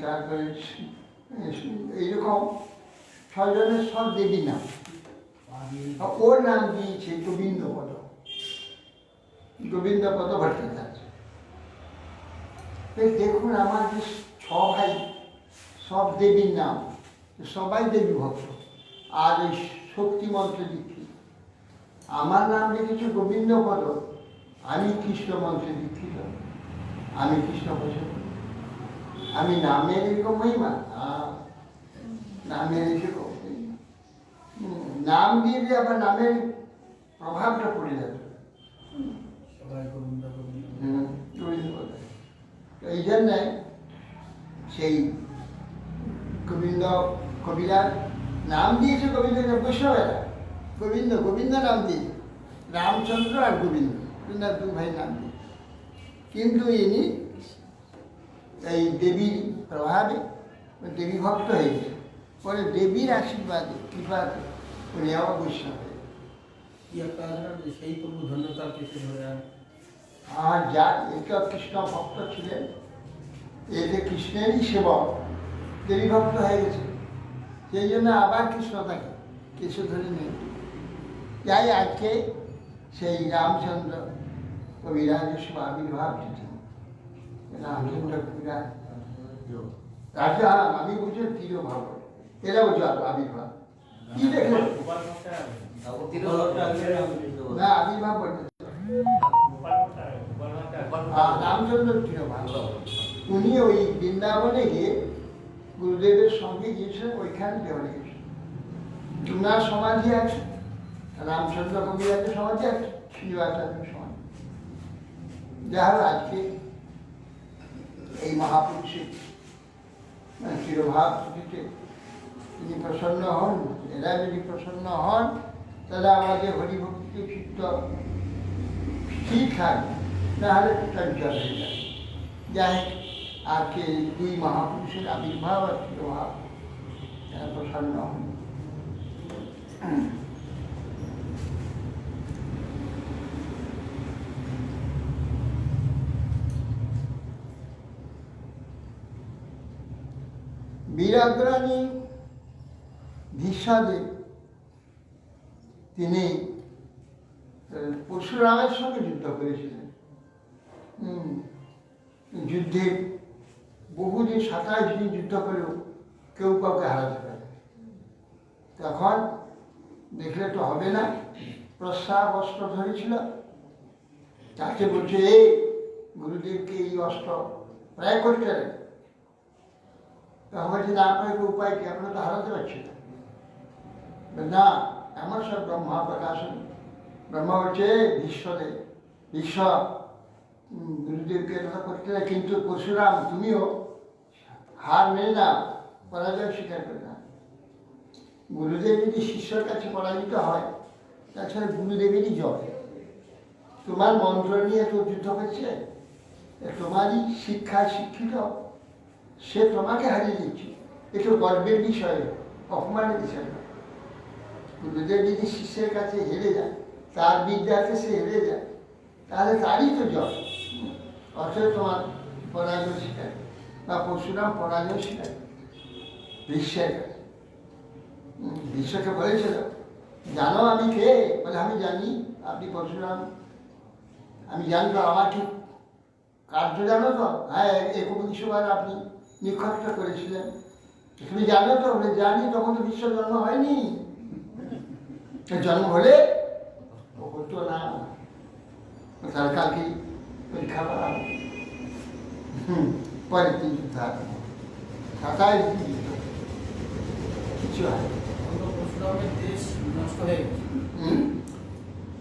Speaker 1: তারপরে এইরকম 6 জনের সব দেবী নাম। ওর নাম দিয়েছে গোবিন্দপদ, গোবিন্দপদ ভট্টাচার্য। দেখুন আমার যে 6 ভাই, সব দেবীর নাম, সবাই দেবী ভক্ত, আর এই শক্তি মন্ত্র দীক্ষিত। আমার নাম লিখেছে গোবিন্দপদ, আমি কৃষ্ণ মন্ত্রে দীক্ষিত, আমি কৃষ্ণ ভজন। আমি নামের এরকম মহিমা, নামের এরকম নাম দিয়ে দিয়ে আবার নামের প্রভাবটা পড়ে যাবে। এই জন্যে সেই গোবিন্দ কবিরা নাম দিয়েছে, গোবিন্দ বৈষ্ণবেরা গোবিন্দ গোবিন্দ নাম দিয়েছে, রামচন্দ্র আর গোবিন্দ, 2 ভাই নাম দিয়ে। কিন্তু ইনি এই দেবীর প্রভাবে দেবী ভক্ত হয়েছে, পরে দেবীর আশীর্বাদে কৃপাতে উনি আবার বৈষ্ণব হয়ে।
Speaker 2: সেই প্রভু ধন্যতার কিছু ধরে
Speaker 1: আর যার এটা কৃষ্ণ ভক্ত ছিলেন, এতে কৃষ্ণেরই সেবক, দেবী ভক্ত হয়ে গেছে, সেই জন্য আবার কৃষ্ণ তাকে কিছু ধরে নেই। যাই আজকে সেই রামচন্দ্র কবিরাজের শুভ আবির্ভাব তিথি। রামচন্দ্র কবিরাজ রাজা, আমি বলছি তিরোভাব, এরাও যার আবির্ভাব। কি দেখলেন না আবির্ভাব বলতে রামচন্দ্র তিরোভাব। উনি ওই বৃন্দাবনে গিয়ে গুরুদেবের সঙ্গে গিয়েছিলেন, ওইখানে দেওয়ালে গেছেন। উনার সমাধি আছে, রামচন্দ্র কবিরাজের সমাধি আছে, শ্রীনিবাসাচার্যের সমাধি। যা হোক আজকে এই মহাপুরুষের চিরভাব থেকে তিনি প্রসন্ন হন। এরা যদি প্রসন্ন হন তাহলে আমাদের হরিভক্তিতে চিত্ত ঠিক থাকবে, নাহলে চঞ্চল হয়ে যাবে। যাই আজকে এই 2 মহাপুরুষের আবির্ভাব আর চিরভাব, এরা প্রসন্ন হন। বীরাগ্রণী ভীষ্মদেব তিনি পরশুরামের সঙ্গে যুদ্ধ করেছিলেন। যুদ্ধে বহুদিন 27 দিন যুদ্ধ করেও কেউ কাউকে হারাতে পারে। তখন দেখলে তো হবে না, প্রস্রাব অস্ত্র ধরেছিল, তাকে বলছে এই গুরুদেবকে এই অস্ত্র প্রায় করতে হবে। তখন বলছে না, আপনাকে উপায় কি, আপনারা তো হারাতে পারছি না। এমন সব ব্রহ্মা প্রকাশন, ব্রহ্মা বলছে বিশ্বদেব বিশ্ব গুরুদেবকে এটা করতে না, কিন্তু পরশুরাম তুমিও হার মেনে না, পরাজয় স্বীকার করে না। গুরুদেব যদি শিষ্যর কাছে পরাজিত হয়, তাছাড়া গুরুদেবেরই জয়। তোমার মন্ত্র নিয়ে তো যুদ্ধ করছে, তোমারই শিক্ষায় শিক্ষিত, সে তোমাকে হারিয়ে দিচ্ছে, এটা গর্বের বিষয়, অপমানের বিষয় না। গুরুদেব যদি শিষ্যের কাছে হেরে যায়, তার বিদ্যাতে সে হেরে যায়, তাহলে তারই তো জয়। অথচ তোমার পরাজয় স্বীকার, বা পরশুরাম পরাজয় স্বীকার বিশ্বের কাছে। বিশ্বকে বলেছিল জানো আমি কে, বলে আমি জানি আপনি পরশুরাম, আমি জানতো আমার ঠিক কার্য জানো তো, হ্যাঁ 21বার আপনি নিক্ষত্র করেছিলেন, তুমি জানো তো, বলে জানি, তখন তো বিশ্ব জন্ম হয়নি, জন্ম হলে ও হতো না, তার কালকে পরীক্ষা করা পরের দিন যুদ্ধ হবে, 27 দিন যুদ্ধ, কিছু হয়
Speaker 2: পরশুরামের দেশ নষ্ট হয়ে গেছে,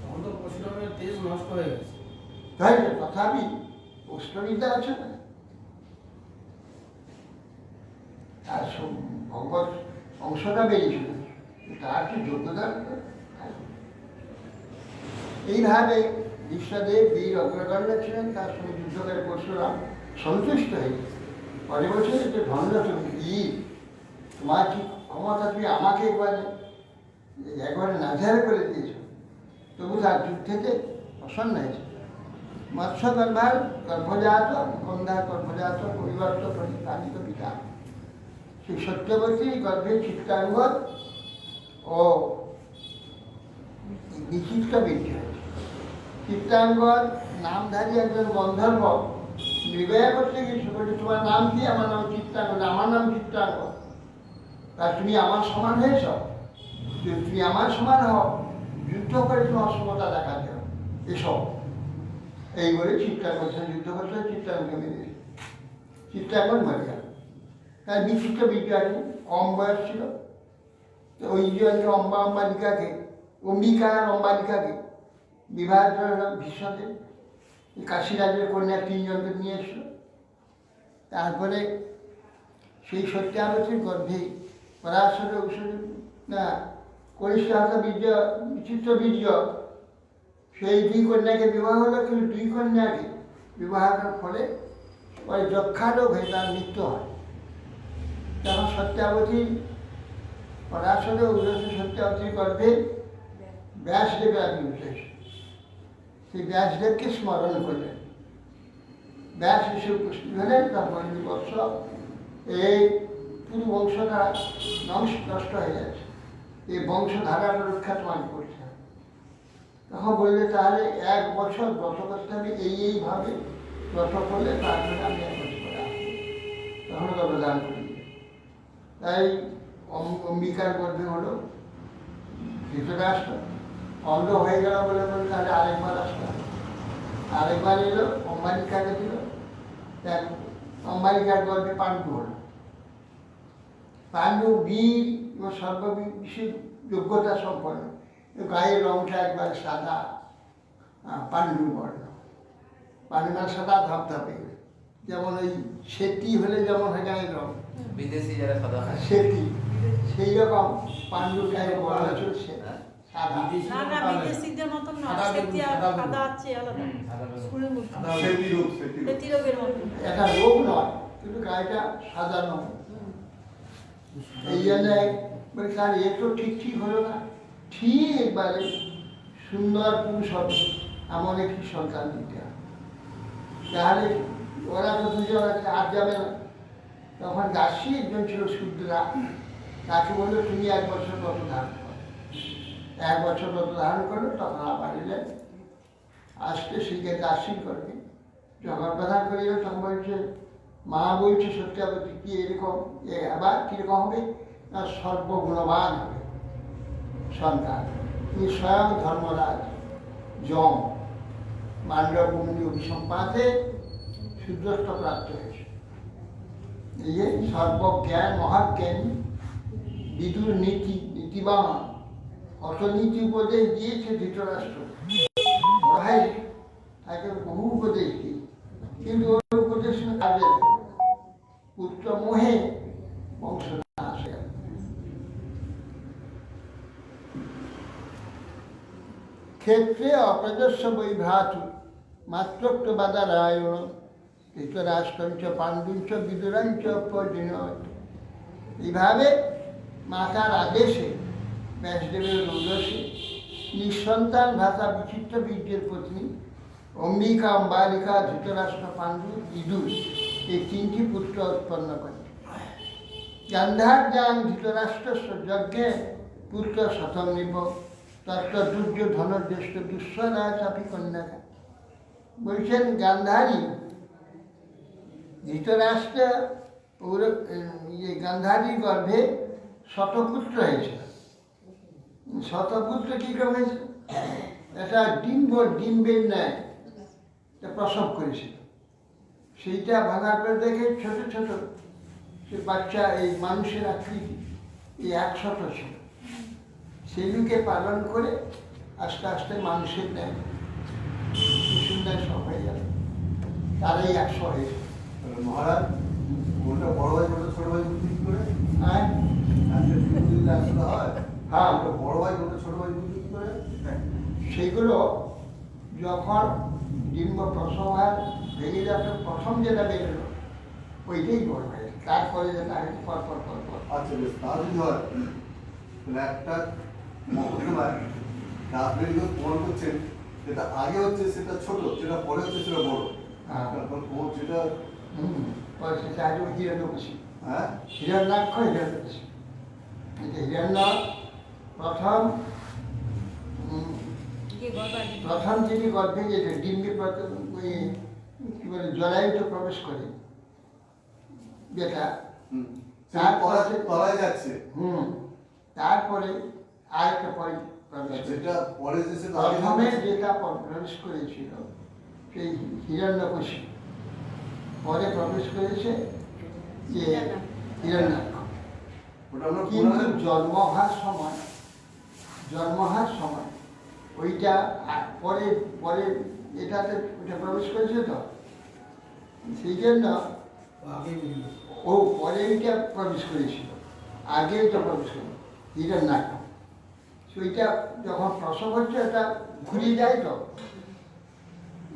Speaker 2: তখন তো পরশুরামের দেশ নষ্ট হয়ে গেছে।
Speaker 1: তাই না, তথাপি অষ্টবিদ্যা আছে না, আর ভগবত অংশটা বেরিয়েছিল, তার কি যোগ্যতা। এইভাবে বিশ্বদেব বীর অগ্রগণ্য ছিলেন, তার সঙ্গে যুদ্ধ করে পরশুরাম সন্তুষ্ট হয়ে গেছে। পরে বলছে যে ধন্য তুমি বীর, তোমার কি ক্ষমতা, তুমি আমাকে একবারে নাজার করে দিয়েছ, তবু তার যুগ থেকে প্রসন্ন হয়েছে। মৎস্য গর্ভার গর্ভজাত গন্ধার গর্ভজাত পরিবর্ত পরিপালিত পিতা সেই সত্যবতী গর্ভে চিত্রাঙ্গদ ও বিচিত্র বৃদ্ধি হয়েছে। চিত্রাঙ্গদ নামধারী একজন গন্ধর্ব বিবাহ করতে গেছে, বলছে তোমার নাম কি? আমার নাম চিত্রাঙ্গদ। আমার নাম চিত্রাঙ্গদ। তা তুমি আমার সমান হয়েছ? যদি তুমি আমার সমান হও, যুদ্ধ করে তোমার সমতা দেখাতে হবে, এসব। এই বলে চিত্রাঙ্গদ যুদ্ধ করতে চিত্রাঙ্গকে মেরে চিত্রাঙ্গদ মরে গেল। তার বিচিত্র বিদ্যা আছে, কম বয়স ছিল। তো ওই জন্য অম্বিকা আর অম্বালিকাকে বিবাহ করালাম ভীষ্মকে। কাশীরাজের কন্যা 3 জনকে নিয়ে এসল। তারপরে সেই সত্যাবতীর গর্ভে পরাশর কনিষ্ঠ বীর্য বিচিত্র বীর্য সেই 2 কন্যাকে বিবাহ হলো। কিন্তু 2 কন্যাকে বিবাহের ফলে ওই যক্ষারোগ হয়ে তার মৃত্যু হয়। তখন সত্যাবতী পরাশর সত্যাবতীর গর্ভে ব্যাসদেবের আবির্ভূত হয়েছে। সেই ব্যাসদেবকে স্মরণ করলেন। ব্যাস এসে উপস্থিত হলেন। তারপর বৎস এই পুরো বংশধারা নষ্ট হয়ে যাচ্ছে, এই বংশধারার রক্ষা তোমাকে করতে হবে। তখন বললে তাহলে 1 বছর ব্রত করতে হবে, এইভাবে ব্রত করলে তারপরে আমি 1 বছর করে আসবো। তখন গর্ভধারণ করি। তাই অম্বিকার গর্ভে হলো ধৃতরাষ্ট্র। অন্ধ হয়ে গেল বলে তাহলে আরেকবার আসতে হবে। আরেকবার এলো, অম্বালিকাকে দিল। অম্বালিকার গর্ভে পাণ্ডু হল। পাণ্ডু বীর ও সর্ববিশেষ যোগ্যতা সম্পন্ন। গায়ের রংটা একবার সাদা, পাণ্ডু বর্ণ। পাণ্ডু সাদা ধপধপে, যেমন ওই সেতি হলে যেমন হয় গায়ের রং,
Speaker 3: বিদেশি যারা সাদা হয়
Speaker 1: সেতি, সেই রকম পাণ্ডুর গায়ের বর্ণ চলছে সাদা।
Speaker 4: না বিদেশিদের মতন না, সেটি আর সাদা আছে আলাদা। সেটি রোগের মতন।
Speaker 1: এটা রোগ নয়, কিন্তু গায়েটা সাজানো। এই জন্য বলি স্যার এ তো ঠিক হলো না। ঠিক একবারে সুন্দর পুরুষ হবে এমন একটি সন্তান দিতে হবে। তাহলে ওরা তো 2 জন আছে, আর যাবে না। তখন দাসী একজন ছিল শুদ্রা, তাকে বললো তুমি 1 বছর ব্রত ধারণ করো। 1 বছর ব্রত ধারণ করলো। তখন আবার এলেন, আসতে শিখে দাসী করবে। যখন প্রধান করিল তখন বলছে, মা বলছে সত্যাবতী কি এরকম আবার কীরকম হবে না, সর্বগুণবান হবে সন্তান। তিনি স্বয়ং ধর্মরাজ যম মান্ডবভূমি অভিসম্পাতে শুদ্ধত্ব প্রাপ্ত হয়েছে। এই যে সর্বজ্ঞান মহাজ্ঞান বিদুর নীতিবান অত নীতি উপদেশ দিয়েছে ধৃতরাষ্ট্র। ভাই তাকে বহু উপদেশ দিই, কিন্তু ওর উপদেশ কাজে পুত্র মোহে বংশ আসে। ক্ষেত্রে অপ্রদর্শ বৈভ্রাতু মাত্রোক্ত বাদারায়ণ ধৃতরাষ্ট্রঞ্চ পাণ্ডুঞ্চ বিদুরাঞ্চ পরিণত। এইভাবে মাতার আদেশে ব্যাসদেবের রৌদসে নিঃসন্তান ভাষা বিচিত্র বীর্যের পত্নী অম্বিকা, অম্বালিকা, ধৃতরাষ্ট্র, পাণ্ডু, বিদুর এই 3টি পুত্র উৎপন্ন করে। গান্ধার ধৃতরাষ্ট্র যজ্ঞে পুত্র শতম নিব তত্ত্ব দুর্যোধন জ্যেষ্ঠ দুঃসরা চাপি কন্যাকা। বলছেন গান্ধারী ধৃতরাষ্ট্র গান্ধারীর গর্ভে শতপুত্র হয়েছিল। শতপুত্র কী করে হয়েছে? একটা ডিম্বের ন্যায় প্রসব করেছিল। সেইটা ভাঙার পর দেখে ছোট ছোট সে বাচ্চা, এই মানুষের আকৃতি, এই 100 ছিল। সেগুলিকে পালন করে আস্তে আস্তে মানুষের ন্যায় শিশুর সব হয়ে গেল। তারাই 100 হয়েছে।
Speaker 5: মহারাজ কোনটা বড় ভাই কোনটা ছোট ভাই বুদ্ধি করে?
Speaker 1: হ্যাঁ
Speaker 5: হয়।
Speaker 1: হ্যাঁ,
Speaker 5: বড় ভাই কোনটা ছোট ভাই বুদ্ধি করে?
Speaker 1: সেগুলো যখন ডিম্ব প্রসব হয় ভেঙে যাচ্ছে, প্রথম যেটা বেরোলো ওইটাই বড় হয়, তারপরে যেটা হয় পর।
Speaker 5: আচ্ছা বেশ, তা যদি হয় তাহলে একটা মহকুমায় আপনি যখন প্রমাণ করছেন যেটা আগে হচ্ছে সেটা ছোট, যেটা পরে হচ্ছে সেটা বড়।
Speaker 1: হ্যাঁ।
Speaker 5: তারপর ও যেটা
Speaker 1: পরে সেটা আজ হিরণ্যকশি,
Speaker 5: হ্যাঁ
Speaker 1: হিরণ্যাক্ষ, হিরণ্যকশি। হিরণ্য প্রথম
Speaker 4: যে গর্ভায়
Speaker 1: প্রথম যিনি গর্ভে গেছে ডিম্বি ওই কি বলে জলায়ুতে প্রবেশ করে যেটা,
Speaker 5: তারপরে তলায় যাচ্ছে,
Speaker 1: তারপরে আরেকটা পরে প্রবেশ করে।
Speaker 5: যেটা পরে যে সেটা আগে
Speaker 1: প্রথমে
Speaker 5: হচ্ছে।
Speaker 1: যেটা প্রবেশ করেছিল সেই হিরণ্যকশি, পরে প্রবেশ করেছে যে হিরণ্যাক্ষ।
Speaker 5: ওটা আমরা
Speaker 1: কিন্তু
Speaker 5: পুরাণে
Speaker 1: জন্ম হওয়ার সময় ওইটা পরে পরে এটাতে ওটা প্রবেশ করেছে তো, সেই জন্য
Speaker 2: ও আগেই বুঝলো।
Speaker 1: ও পরে ওইটা প্রবেশ করেছিল, আগে ওইটা প্রবেশ করে হিরণ্যাক্ষ। সেইটা যখন প্রসব হচ্ছে এটা ঘুরে যায় তো,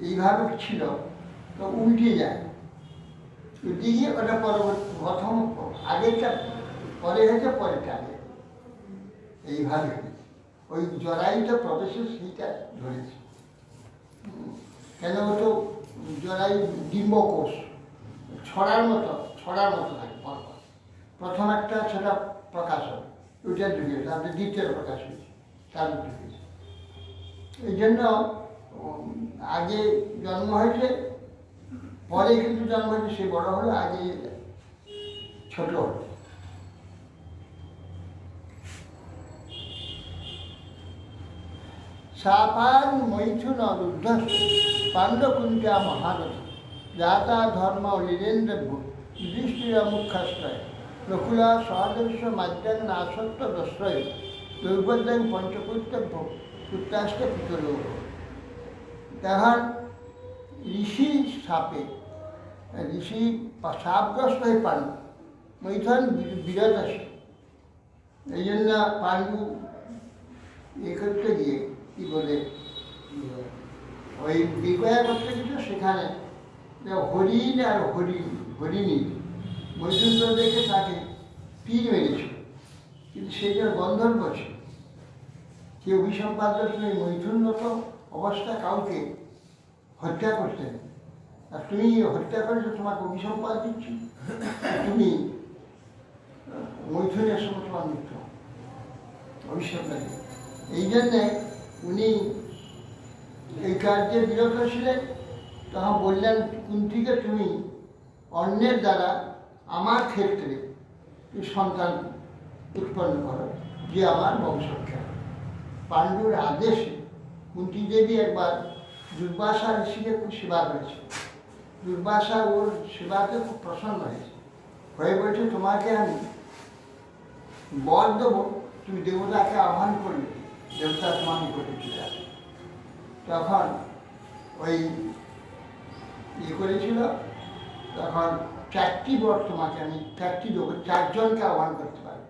Speaker 1: এইভাবে ছিল তো উল্টে যায়, উল্টে গিয়ে ওটা পরবর্তী প্রথম আগেরটা পরে হয়েছে, পরেরটা আগে, এইভাবে হয়েছে। ওই জরায়ুটা প্রবেশে সেইটা ধরেছে। কেন ও তো জরায়ু ডিম্বকোষ ছড়ার মতো থাকে পরপর। প্রথম একটা সেটা প্রকাশ হবে, ওইটা ঢুকেছে, তারপরে দ্বিতীয় প্রকাশ হয়েছে, তারপর ঢুকেছে। এই জন্য আগে জন্ম হয়েছে, পরে কিন্তু জন্ম হয়েছে, সে বড় হলো, আগে ছোট হলো। সাপান মৈথুন রুদ্ধ পাণ্ডকুঞ্জা মহারথ জাতা ধর্ম লীরেন্দ্র যুধিষ্ঠির মুখ্যাশ্রয় নকুলা সহদর্শ মাদ্যান নাসত্ব দশ্রয় দুর্বদ্যাং পঞ্চপুত্র পুত্রাষ্ট পিতর। তখন ঋষি সাপগ্রস্ত হয়ে পাণ্ডু, মৈথুন বিরত আছে। এই জন্য পাণ্ডু এ করতে গিয়ে কি বলে ওই বিক্রয় করতে গেছিল, সেখানে হরিণ আর হরিণী মৈথুন দেখে তাকে তীর মেরেছিল, কিন্তু সেটা গন্ধর্ব ছিল। কেউ অভিসম্পাদ তুমি মৈথুনরত অবস্থা কাউকে হত্যা করতে নেই, আর তুমি হত্যা করেছো, তোমাকে অভিসম্পাদ দিচ্ছি, তুমি মৈথুনের সময় তোমার মৃত্যু অভিসম্পাদ। এই জন্যে উনি এই কার্যে বিরত ছিলেন। তখন বললেন কুন্তিকে, তুমি অন্যের দ্বারা আমার ক্ষেত্রে সন্তান উৎপন্ন করো, যে আমার বংশক্ষেত্র। পাণ্ডুর আদেশে কুন্তি দেবী একবার দুর্বাসা ঋষিকে খুব সেবা করেছে। দুর্বাসা ওর সেবাতে খুব প্রসন্ন হয়ে বলছে, তোমাকে আমি বর দেবো, তুমি দেবতাকে আহ্বান করবে, দেবতা তোমার নিকটে চলে আসবে। তখন ওই করেছিল, তখন 4টি বর তোমাকে আমি 4টি দেবো, 4 জনকে আহ্বান করতে পারবে,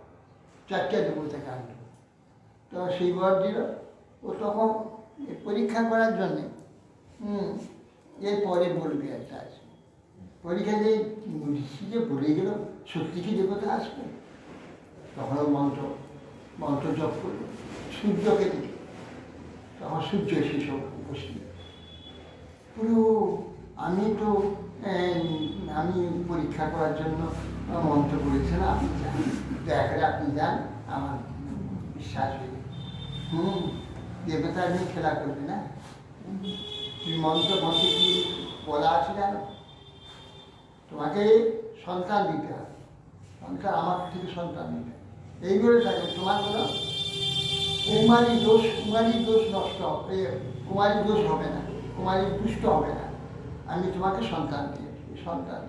Speaker 1: 4টে দেবতাকে আনবে। তো সেই বর দিল। ও তখন পরীক্ষা করার জন্যে এরপরে বলবে একটা আছে, পরীক্ষা যে ঋষি যে বলে গেল সত্যি কি দেবতা আসবে, তখন মন্ত্র জপ করলো সূর্যকে দিকে। তখন সূর্য এসে সব উপস্থিত। পুরো আমি পরীক্ষা করার জন্য মন্ত্র করেছেন, আপনি যান, দয়া করে আপনি যান, আমার বিশ্বাস হয়ে দেবতা নিয়ে খেলা করবে না। তুমি মন্ত্রে কি বলা আছে জানো, তোমাকে সন্তান দিতে হবে, সন্তান আমার থেকে সন্তান দিতে হবে, এইগুলো থাকবে। তোমার কোনো কুমারী দোষ নষ্ট হবে, কুমারী দোষ হবে না, কুমারী দুষ্ট হবে না। আমি তোমাকে সন্তান দিয়েছি, সন্তান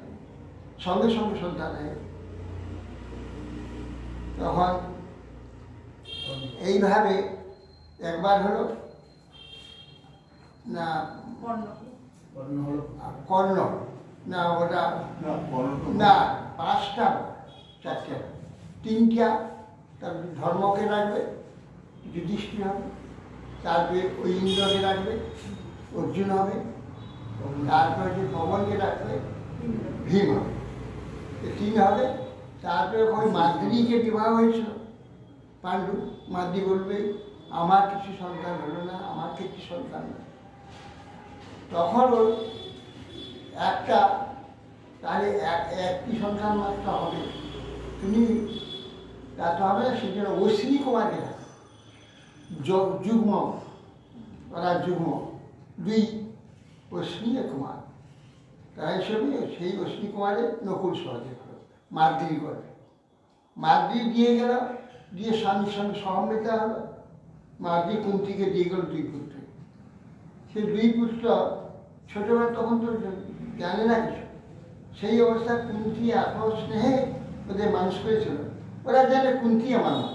Speaker 1: সঙ্গে সঙ্গে সন্তান হয়। তখন এইভাবে একবার হলো না কর্ণ, না ওটা না 5টা 4টে 3টা। তারপরে ধর্মকে রাখবে, যুধিষ্ঠির হবে, তারপরে ওই ইন্দ্রকে রাখবে, অর্জুন হবে, তারপরে যে পবনকে রাখবে, ভীম হবে, 3 হবে। তারপরে ওই মাদ্রীকে বিবাহ হয়েছিল পাণ্ডু, মাদ্রী বলবে আমার কিছু সন্তান হলো না, আমার কিছু সন্তান না। তখন ওর একটা, তাহলে একটি সন্তান মাত্র হবে, তুমি তা তো হবে না, সেই জন্য অশ্বিনী কুমারকে রাখো, যুগ্ম, ওরা যুগ্ম, দুই অশ্বিনী কুমার। তাই হিসেবে সেই অশ্বিনী কুমারের নকুল সহজে করো, মাদ্রি করে, মাদ্রি দিয়ে গেল, দিয়ে স্বামীর সঙ্গে সহমৃত হলো, মাদ্রি কুন্তিকে দিয়ে গেল দুই পুত্র। সেই দুই পুত্র ছোটবেলা তখন তো জানে না কিছু, সেই অবস্থায় কুন্তি এত স্নেহে ওদের মানুষ করেছিল, ওরা জানে কুন্তি আমার মা।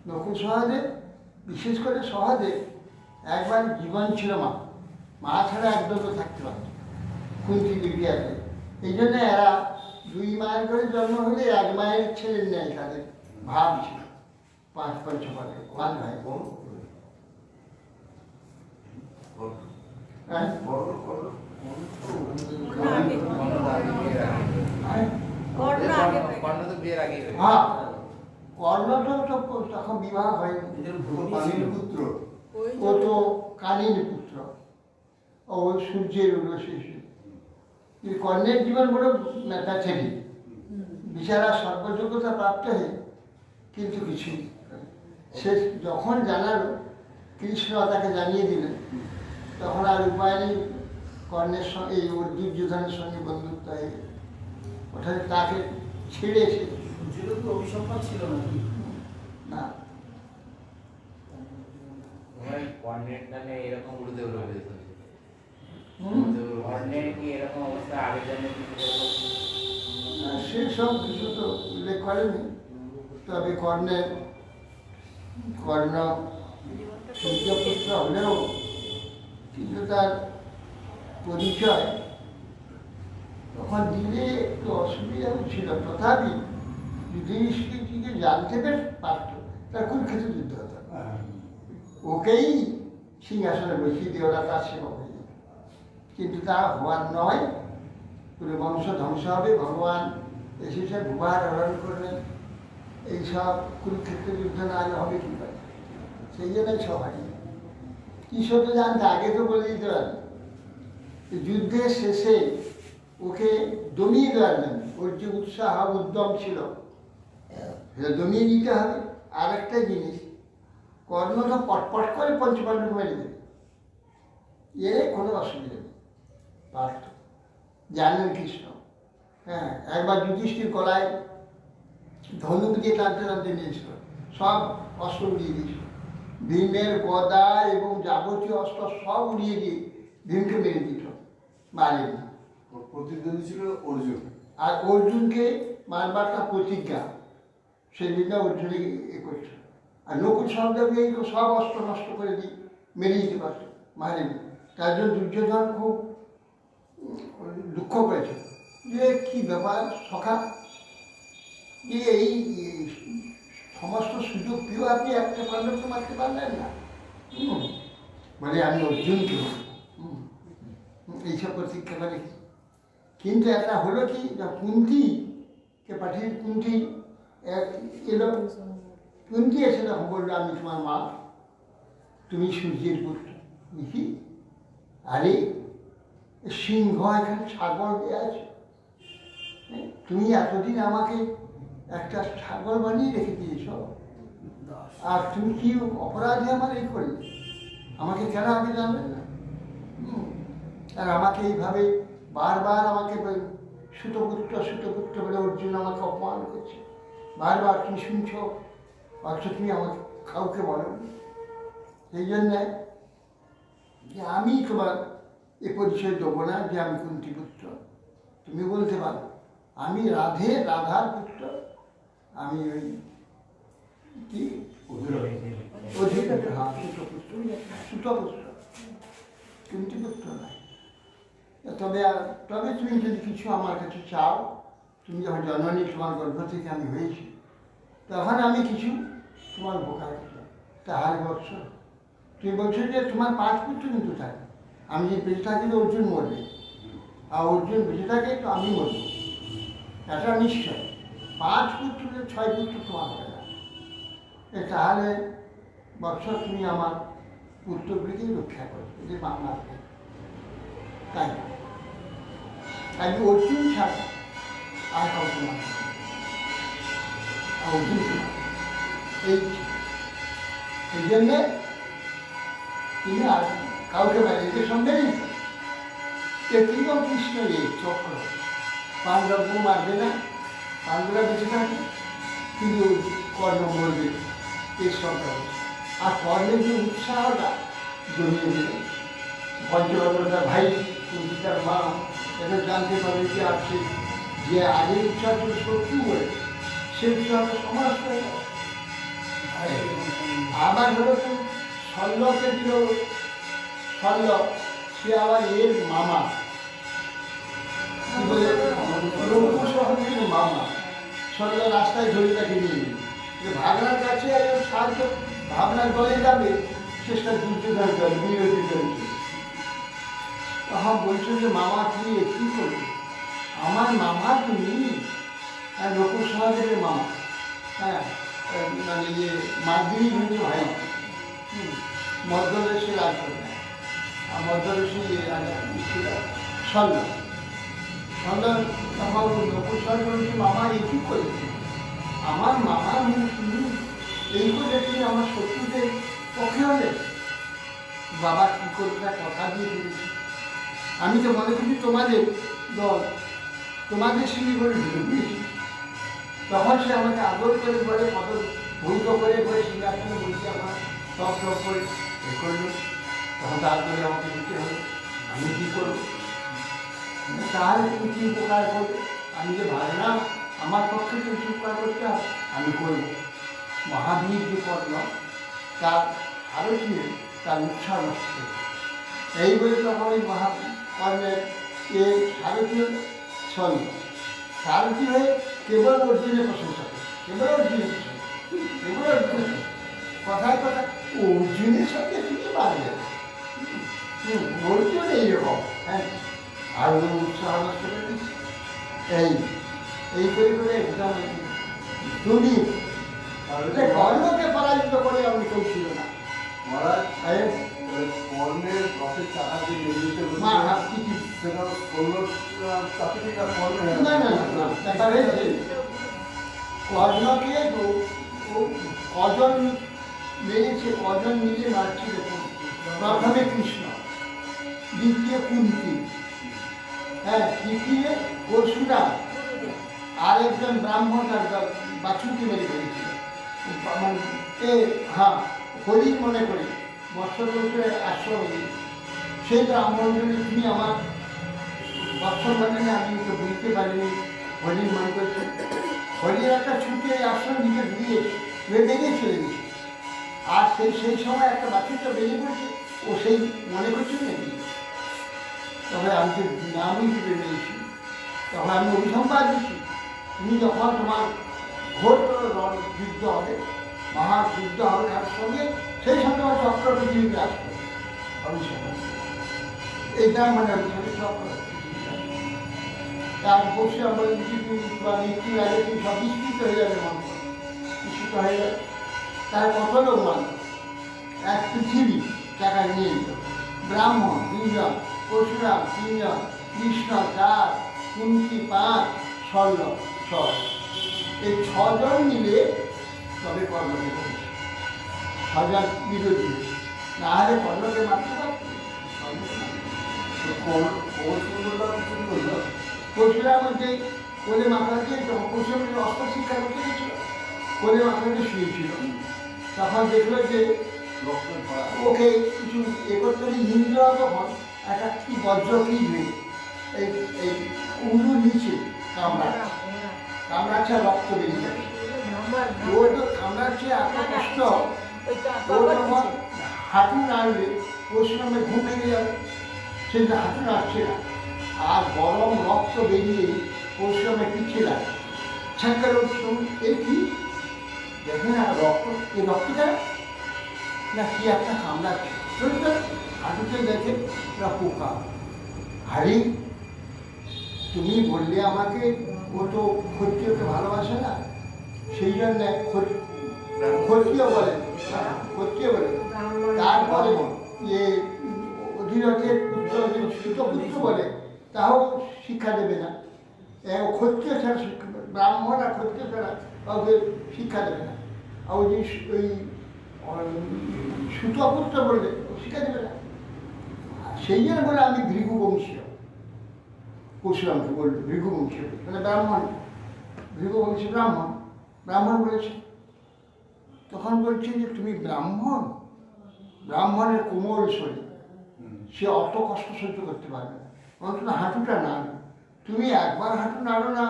Speaker 1: নকুল সহজে, বিশেষ করে সহজে একবার জীবন ছিল মা, মা ছাড়া একদম থাকতে পারত কুন্তি দেবী আছে। এই জন্য এরা দুই মায়ের করে জন্ম হলে এক মায়ের ছেলের নেয়, তাদের ভাব ছিল। পাঁচ পঞ্চপালে পাঁচ ভাই বোন। হ্যাঁ
Speaker 3: কর্ণ তো বিয়ের আগেই হয়েছে।
Speaker 1: হ্যাঁ, কর্ণটাও তো তখন বিবাহ হয়নি,
Speaker 5: পানির পুত্র।
Speaker 1: ও তো কালীর পুত্র, ও সূর্যের উর্বশী। কর্ণের জীবন বড় ম্যাটাছেরি, বিচারা সর্বযোগ্যতা প্রাপ্ত হয়ে কিন্তু কিছুই। সে যখন জানালো, কৃষ্ণ তাকে জানিয়ে দিলেন, তখন আর উপায় নেই, কর্ণের সঙ্গে এই দুর্যোধনের সঙ্গে বন্ধুত্ব হয়ে গেল। ওখানে তাকে ছেড়ে এসে
Speaker 2: সূর্যেরও তো অভিসম্পাদ ছিল নাকি?
Speaker 1: না,
Speaker 3: কর্ণের টানে এরকম গুরুদেব রয়েছে।
Speaker 1: হুম,
Speaker 3: কর্ণের কি এরকম অবস্থা আগের জন্য
Speaker 1: সেসব কিছু তো উল্লেখ করেনি। তবে কর্ণ সূর্যপুত্র হলেও কিন্তু তার পরিচয় তখন দিলে একটু অসুবিধা ছিল। তথাপি যুধিষ্ঠিরকে জানতে পেরে পারত, তার কুরুক্ষেত্র যুদ্ধ হতো, ওকেই সিংহাসনে বসিয়ে দিয়ে ওরা তার সেবক হয়ে যেত। কিন্তু তা হওয়ার নয়, পুরো বংশ ধ্বংস হবে, ভগবান এসেছে ভূভার হরণ করবেন, এইসব কুরুক্ষেত্র যুদ্ধ না হলে হবে কি করে, সেই জন্যই সব হারিয়ে। কি সত্য জানতে আগে তো বলে দিতে পারেন, যুদ্ধের শেষে ওকে দমিয়ে দেওয়ার জন্য ওর যে উৎসাহ উদ্যম ছিল সেটা দমিয়ে দিতে হবে। আর একটা জিনিস, কর্ণ তো পটপট করে পঞ্চপাণ্ডব মেরে দেবে, এ কোনো অসুবিধা নেই, পারত, জানেন কৃষ্ণ। হ্যাঁ, একবার যুধিষ্ঠির গলায় ধনুক দিয়ে টানতে টানতে নিয়েছিল, সব অস্ত্র উড়িয়ে দিয়েছিল, ভীমের গদা এবং যাবতীয় অস্ত্র সব উড়িয়ে দিয়ে ভীমকে মেরে দিত, মারেনি।
Speaker 5: প্রতিদ্বন্দ্বী ছিল অর্জুন,
Speaker 1: আর অর্জুনকে মারবার তার প্রতিজ্ঞা, সেদিন অর্জুনে এ করছে। আর নকুল সহদেবকে সব অস্ত্র নষ্ট করে দিয়ে মেরে দিতে পারত, মারেনি। তার জন্য দুর্যোধন খুব দুঃখ করেছে যে কী ব্যাপার সখা, যে এই সমস্ত সুযোগ পেয়েও আপনি একটা পাণ্ডবকে মারতে পারলেন না। বলে আমি অর্জুনকে এইসব প্রতিজ্ঞা করে। কিন্তু একটা হলো কি, কুন্তিকে পাঠিয়ে কুন্তি এলো, কুন্তি এসে তখন বললো আমি তোমার মা, তুমি সূর্যের পুত্র। দেখি আরে সিংহ এখানে ছাগল দিয়ে আছে, তুমি এতদিন আমাকে একটা ছাগল বানিয়ে রেখে দিয়েছ, আর তুমি কি অপরাধে আমার এই করলে, আমাকে কেন আগে জানবেন না? আর আমাকে এইভাবে বারবার আমাকে সুতপুত্র বলে অর্জুন আমাকে অপমান করছে, বারবার কি শুনছ, অথচ তুমি আমাকে কাউকে বলো। সেই জন্যে যে আমি তোমার এ পরিচয় দেবো না যে আমি কুন্তিপুত্র, তুমি বলতে পারো আমি রাধার পুত্র, আমি ওই কি অধিপুত্র, হ্যাঁ সুতপুত্র, কুন্তিপুত্র নয়। তবে তুমি যদি কিছু আমার কাছে চাও, তুমি যখন জননী তোমার গর্ভ থেকে আমি হয়েছি, তখন আমি কিছু তোমার উপকার করব। তাহার বৎস তুমি বলছো যে তোমার 5 পুত্র কিন্তু থাকে, আমি যে বেঁচে থাকি তো অর্জুন মরবে, আর অর্জুন বেঁচে থাকে তো আমি মরব, এটা নিশ্চয়। 5 পুত্র 6 পুত্র তোমার হবে না। তাহলে বৎস তুমি আমার পুত্রগুলিকে রক্ষা করো, এই যে বাংলাকে তাই আমি অর্জুন ছাড়া আর কাউকে মানব না। অর্জুন এই জন্যে তিনি আর কাউকে মানে এদের সঙ্গে নেই। তিনিও কৃষ্ণ এই চক্র পাণ্ডবকে মারবে না, পাণ্ডবরা বেঁচে থাকে, কিন্তু কর্ণ মরবে এই সংখ্যা। আর কর্ণের যে উৎসাহটা জমিয়ে দিল, পঞ্চবর্ণতার ভাই কুন্তিকার মা এটা জানতে পারবে যে আসছে যে আগের উৎসাহ ছিল শত্রু বলে, সে উৎসাহটা সমাজ হয়ে গেল। আবার হলো তো শল্যকে দিল, শল্য সে আবার এর মামা, কি বলে লৌকসহজের মামা। শল্য রাস্তায় ধরে তাকে নিয়ে গেল যে ভাগনার কাছে সাহায্য, ভাবনার দলে যাবে, শেষটা যুদ্ধের দল বিরোধী দল। তখন বলছো যে মামা তুমি কি করবে? আমার মামা তুমি, হ্যাঁ লোকসহজের মামা, হ্যাঁ মানে ইয়ে মার্গিনী হচ্ছে ভাই, মধ্যদেশে রাজ করে, আর মধ্যদেশে রাজা ছিল শল্য। শল্য তখন লোকসহজ বলছে মামা এ কি করেছে? আমার মামা তুমি এই করে তুমি আমার শত্রুদের পক্ষে হলে। বাবা কি করবে কথা দিয়ে ফেলেছি, আমি তো মনে করি তোমাদের দল, তোমাদের সিঁড়ি করে ঢুকে দিয়েছি। তখন সে আমাকে আদর করে বলে, কত ভূত করে করে সিংহাসনে বলছে, আমার সব সব করে এ করলো। তখন তার করে আমাকে দিতে হবে, আমি কী করবো? তাহলে তুমি কী উপকার করবে? আমি যে ভাবনা আমার পক্ষে তুমি উপকার করতে হবে, আমি করবো। মহাবীর যে কর্ণ তার আরও কি তার উৎসাহ নষ্ট করে। এই বলে তখন ওই মহাকর্ণের এ সারথীয় ছন্দ, সারথী হয়ে কেবল অর্জুনের প্রশংসা করে, কেবল অর্জুনের প্রশংসা, কেবল অর্জুনের কথায় কথা অর্জুনের সঙ্গে তুমি পারবে, অর্জুন এইরকম, হ্যাঁ আর উৎসাহ নষ্ট করে দিচ্ছে। এই করে করে একদম তুমি কর্ণকে পরাজিত করে আমি কেউ ছিল না।
Speaker 5: মহারাজ কর্ণের রথের চাকা দিয়ে নির্মিত
Speaker 1: মা হাতি কি
Speaker 5: সেটা কর্ণর চাকরি না কর্ণের
Speaker 1: না না না ব্যাপারে কর্ণকে কজন মেরেছে, কজন মিলে মারছে দেখুন। প্রথমে কৃষ্ণ, দ্বিতীয় কুন্তি, হ্যাঁ তৃতীয় পরশুরাম, আর একজন ব্রাহ্মণ আর বাছুরকে মেরে ফেলেছিল। হ্যাঁ হরিণ মনে করে মৎস্যপুত্রে আশ্রমে দিই, সেই ব্রাহ্মণ যদি তুমি আমার বৎসর মানে আমি তো বুঝতে পারিনি, হরিণ মনে করছে। হরিণ একটা ছুটে আশ্রম দিকে ঘুরিয়েছে, বেরিয়ে চলে গেছে। আর সেই সময় একটা বাচ্চাটা বেরিয়ে পড়ছে, ও সেই মনে করছে নাকি। তবে আমি তো নামই তুলে নিয়েছি, তখন আমি অভিসম্বাদ দিচ্ছি, তুমি যখন তোমার ঘোর যুদ্ধ হবে, মহাযুদ্ধ হবে কার সঙ্গে, সেই সঙ্গে আমার চক্র পৃথিবীতে আসবে অভিসম্বাদ। এইটা মানে চক্র তার বসে আমরা বা মৃত্যুর আগে তুমি সব বিস্তৃত হয়ে যাবে, মন বিস্তৃত হয়ে যাবে। তার কত লোক মানুষ, এক পৃথিবী টাকায় নিয়ে যেত। ব্রাহ্মণ 2 জন, পরশুরাম 3 জন, কৃষ্ণ 4, কুন্তি 5, শল্য 6, এই 6 জন মিলে তবে কর্ণকে করেছে। 6 জন বিরোধী, না হলে কর্ণকে মারতে পারত। পরশুরাম যে কোলে মাথা দিয়ে পরশুরামের অস্ত্র শিক্ষা করতে গেছিল, কোলে মাথা দিয়ে শুয়েছিল। তখন দেখলো যে ওকে কিছু এ করতে ইন্দ্র তখন একটা কি বজ্র কি এই উলু নিচে কামড়াচ্ছে, রক্ত বেরিয়ে যাবে। ও তো কামড়াচ্ছে এত কষ্ট, ও যখন হাঁটু নাড়বে পরশুরামের ঘুম ভেঙে যাবে, সেটা হাঁটু নাড়ছে না, আর গরম রক্ত বেরিয়ে পরশুরামের পিছিয়ে লাগে। ছাক্কার এই কি দেখে না রক্ত, এই রক্তটা না কি একটা কামড়াচ্ছে, হাঁটুতে দেখে ওরা পোকা। হারি তুমি বললে আমাকে ও তো ক্ষত্রিয়কে ভালোবাসে না, সেই জন্য ক্ষত্রিয় বলে, ক্ষত্রিয় বলে। তারপরে যে অধীরথের পুত্র যদি সুত পুত্র বলে তাও শিক্ষা দেবে না। ক্ষত্রিয় ছাড়া শিক্ষা, ব্রাহ্মণ আর ক্ষত্রিয় ছাড়া কাউকে শিক্ষা দেবে না। আর ওই যে ওই সুতপুত্র বলবে শিক্ষা দেবে না। সেই জন্য বলে আমি ভৃগুবংশীয়, পরশুরামকে বললো ভৃগুবংশীয়, মানে ব্রাহ্মণ, ভৃগুবংশী ব্রাহ্মণ, ব্রাহ্মণ বলেছে। তখন বলছে যে তুমি ব্রাহ্মণ, ব্রাহ্মণের কোমল শরীর, সে অত কষ্ট সহ্য করতে পারবে না, অন্তত হাঁটুটা নাড়ো, তুমি একবার হাঁটু নাড়ো না,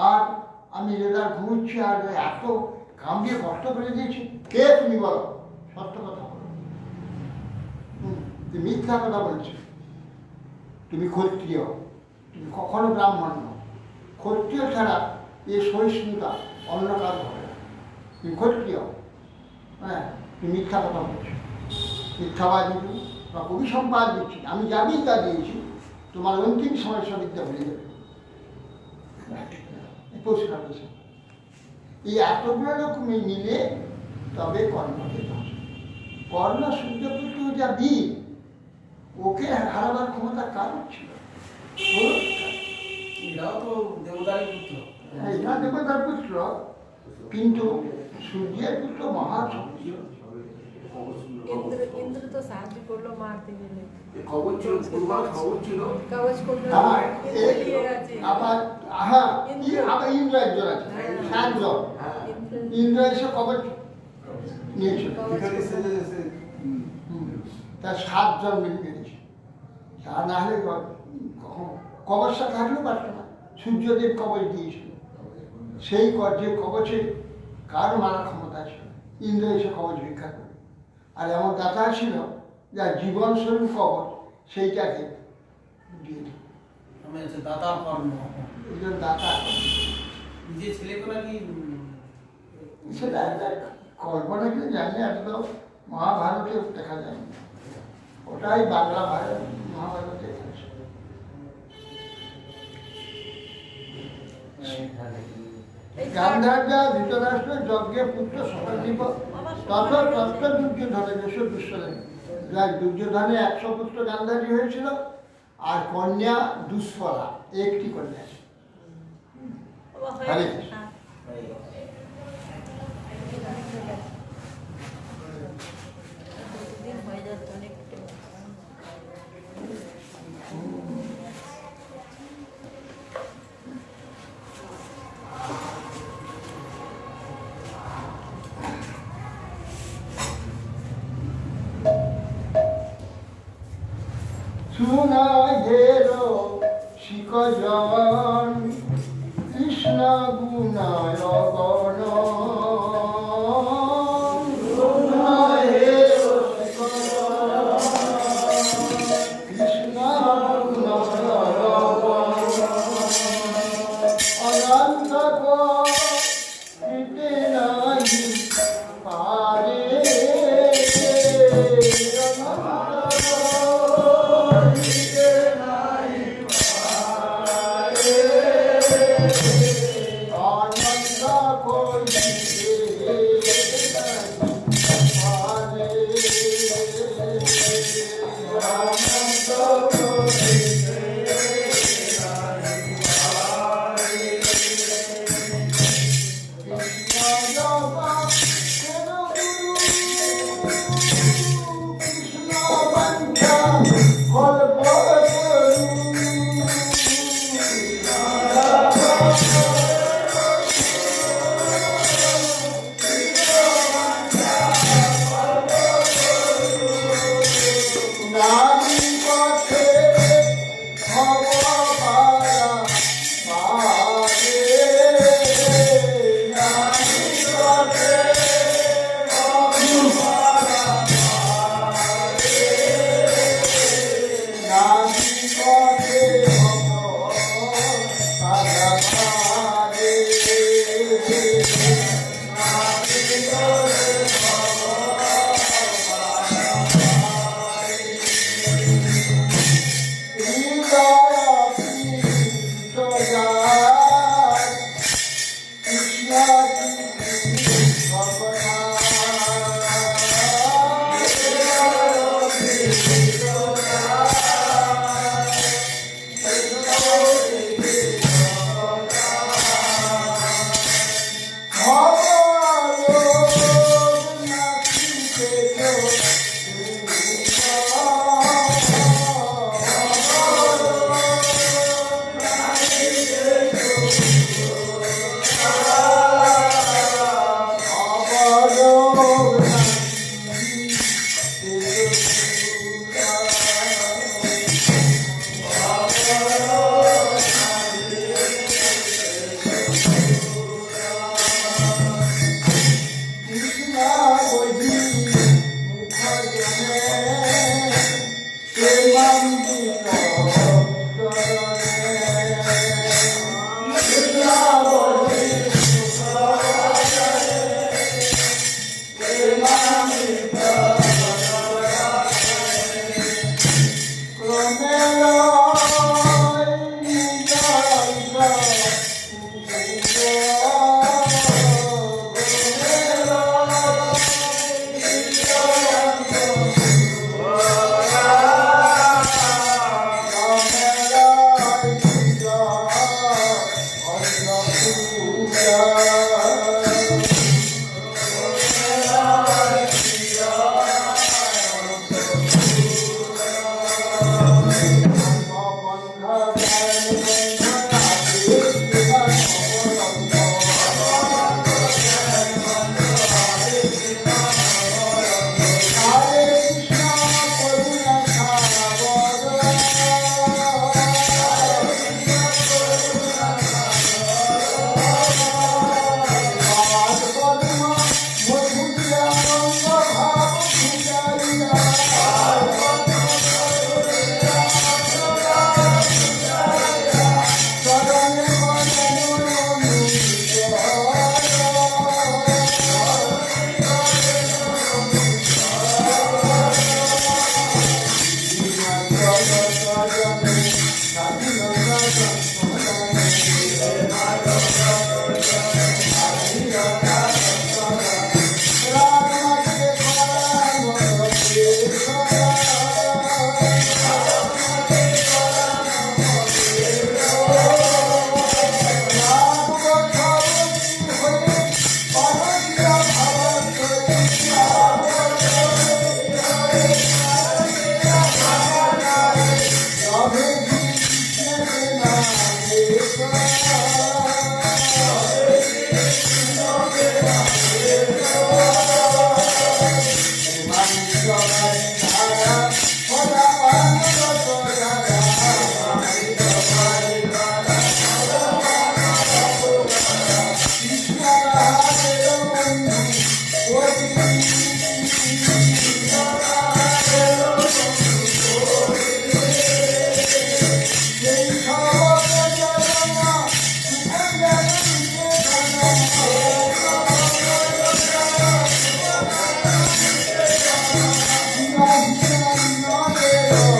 Speaker 1: আর আমি রেদার ঘুমোচ্ছি আর এত ঘাম দিয়ে কষ্ট করে দিয়েছি, কে তুমি বলো, সত্য কথা বলো। তুমি মিথ্যা কথা বলছো, তুমি ক্ষত্রিয়, তুমি কখনো ব্রাহ্মণ নও, ক্ষত্রিয় ছাড়া এ সহিষ্ণুতা অন্য কাজ হবে না, তুমি ক্ষত্রিয়, হ্যাঁ তুমি মিথ্যা কথা বলছো, মিথ্যাবাদী তুমি, বা কবি সম্পাদ দিচ্ছি, আমি যা বিদ্যা দিয়েছি তোমার অন্তিম সময় সব বিদ্যা ভুলে যাবে। পরশুরাম বলছে এই এতগুলো লোক মিলে তবে কর্ণকে ধরে। কর্ণ সূর্যপুত্র যা বীর, ওকে হারাবার ক্ষমতা কারণ ছিল।
Speaker 2: এরাও তো দেবতারই পুত্র।
Speaker 1: এরা দেবতার পুত্র, কিন্তু সূর্যের পুত্র মহাশক্তি।
Speaker 6: ইন্দ্র তো সাহায্য করলো মারতে গেলে,
Speaker 5: খবর ছিল, পূর্বার খবর ছিল।
Speaker 6: কবচ করলো,
Speaker 1: হ্যাঁ,
Speaker 6: ইন্দ্র আছে।
Speaker 1: আবার হ্যাঁ, আবার ইন্দ্র একজন আছে, সাতজন। ইন্দ্র এসে কবচ নিয়েছিল,
Speaker 5: এখানে এসে এসে
Speaker 1: তার 7 জন মিলে গেছে। তা না হলে কবচটা থাকলেও পারত না। সূর্যদেব কবচ দিয়েছিল, সেই যে কবচে কার মারার ক্ষমতা ছিল, ইন্দ্র এসে কবচ ভিক্ষা করে। আর এমন দাতা ছিল যার জীবন স্বরূপ কবচ, সেইটাকে দিয়ে দিল।
Speaker 2: আমি হচ্ছে দাতার কর্ম।
Speaker 1: একজন দাতা,
Speaker 2: নিজের ছেলেকে নাকি
Speaker 1: সেটা একটা কল্পনা কিন্তু জানি, এটা তো মহাভারতেও দেখা যায়, ওটাই বাংলা ভারত মহাভারতে আছে। গান্ধার্যা ধৃতরাষ্ট্র যজ্ঞে পুত্র শতদ্বীপ তত তত্ত্ব দুর্যোধনে, দেশ দুঃশোধনে। দুর্যোধনে 100 পুত্র গান্ধারী হয়েছিল, আর কন্যা দুঃস্বলা, একটি কন্যা আছে। হরে কৃষ্ণ।
Speaker 4: দিন হয়ে যাচ্ছে অনেক।
Speaker 1: সুনাঘেরো শিখজন কৃষ্ণ গুণায় গণ, সুনাঘেরো শিখজন কৃষ্ণ গুণায় গণ, অনন্ত কৃতে নাহি পারে, Krishna Thank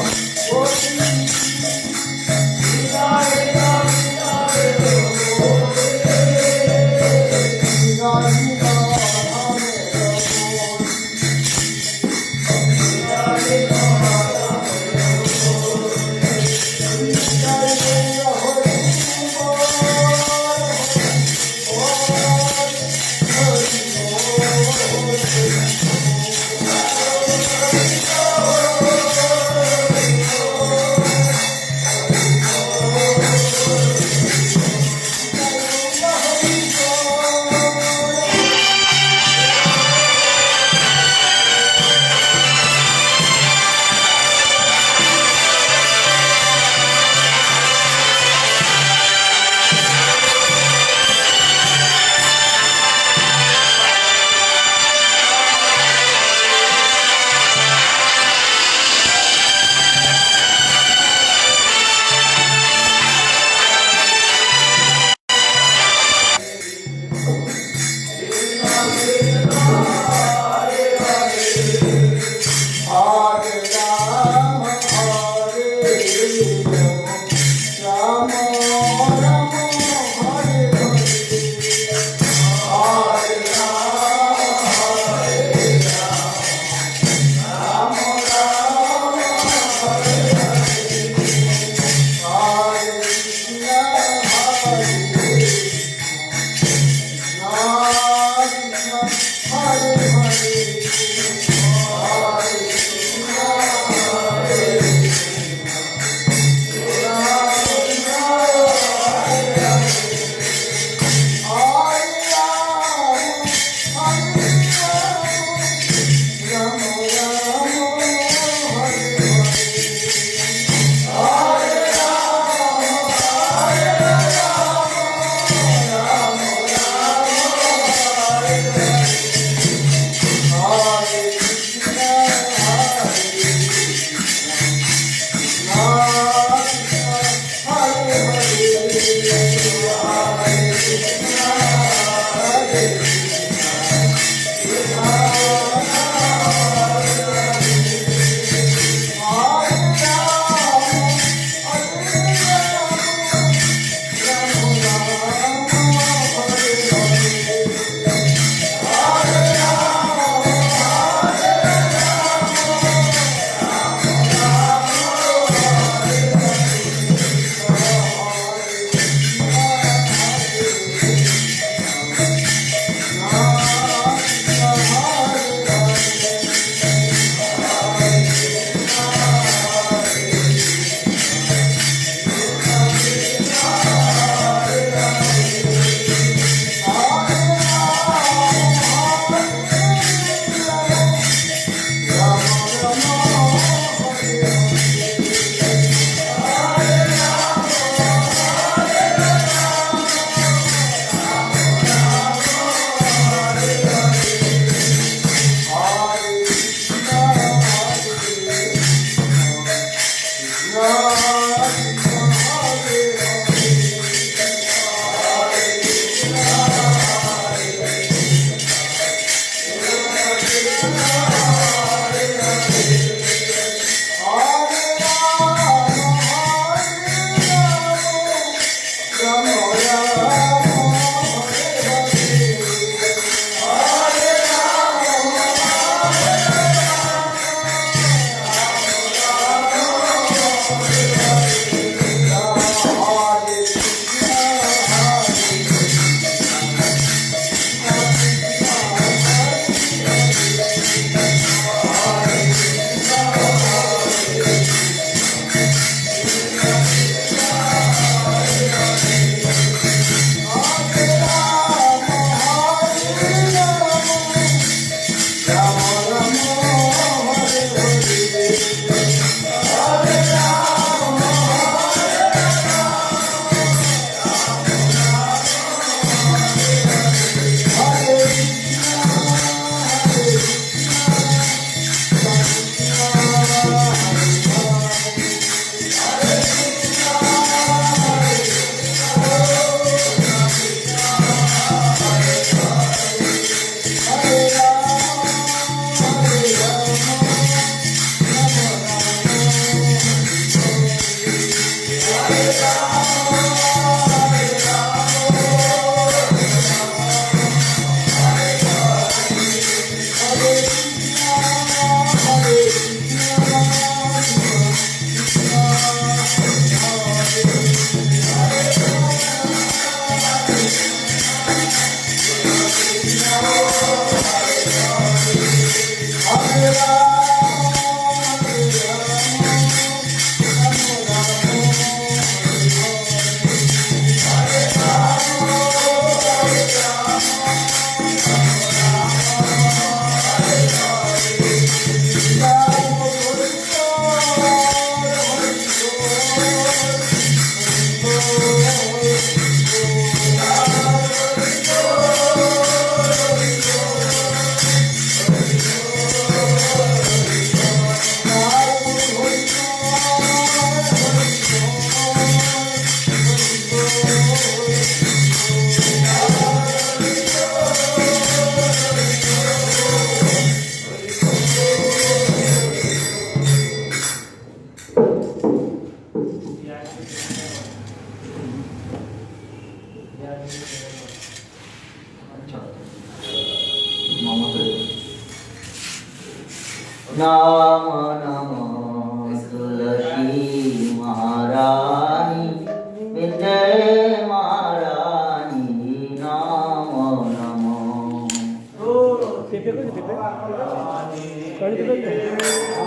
Speaker 1: you.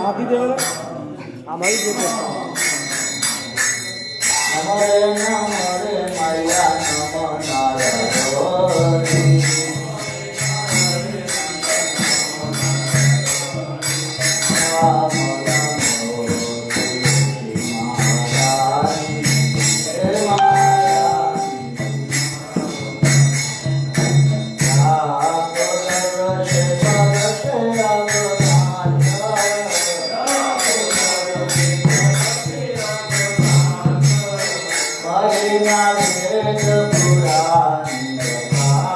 Speaker 2: হাতি দেবে না আমারই দেবে
Speaker 1: নমরে নমরে মায়া নম নারায়ণী রাম রাম মহারানী হে মায়া রসে পরশে অবনাথ Bye.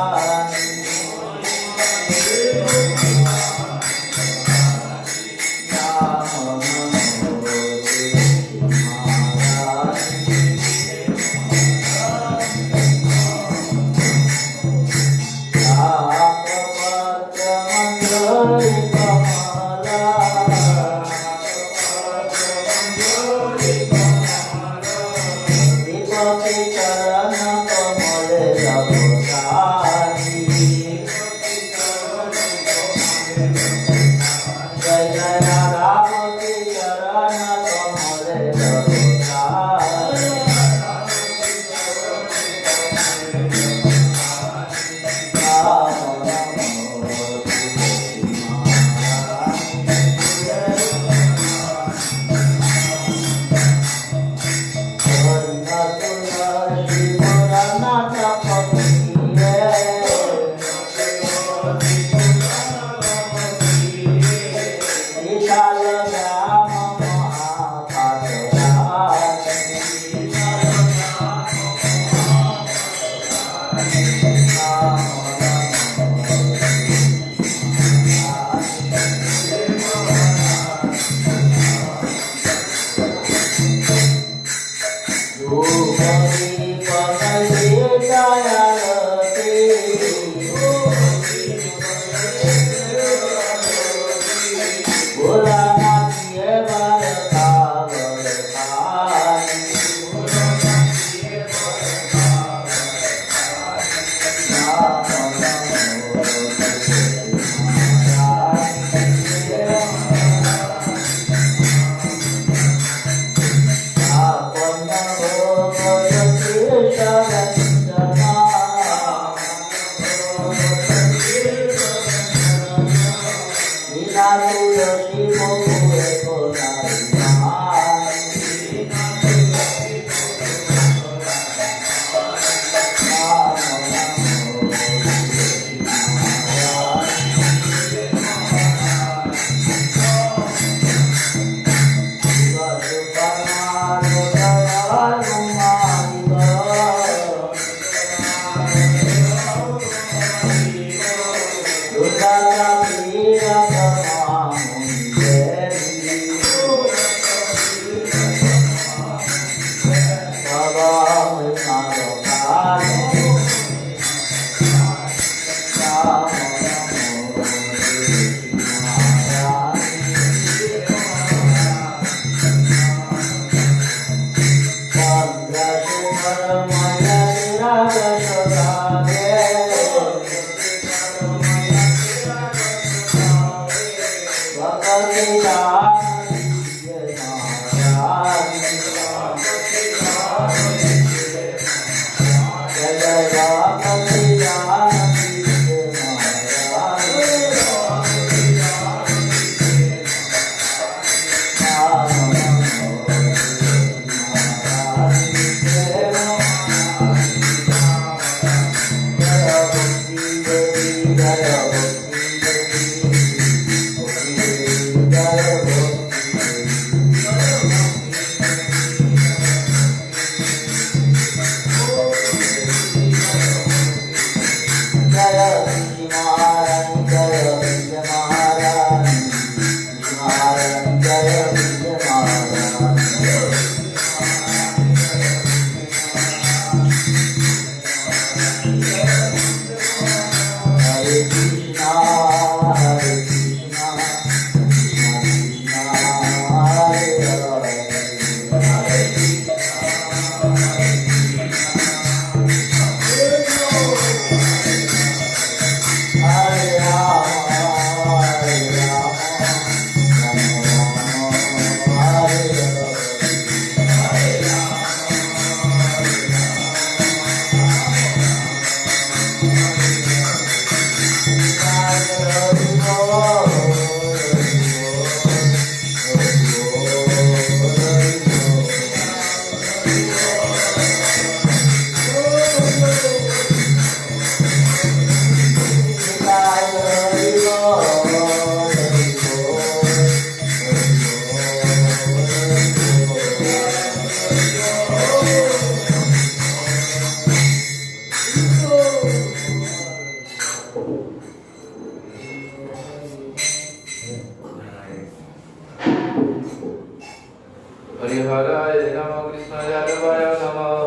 Speaker 3: হরিহরায় নমঃ কৃষ্ণ যাদবায় নমঃ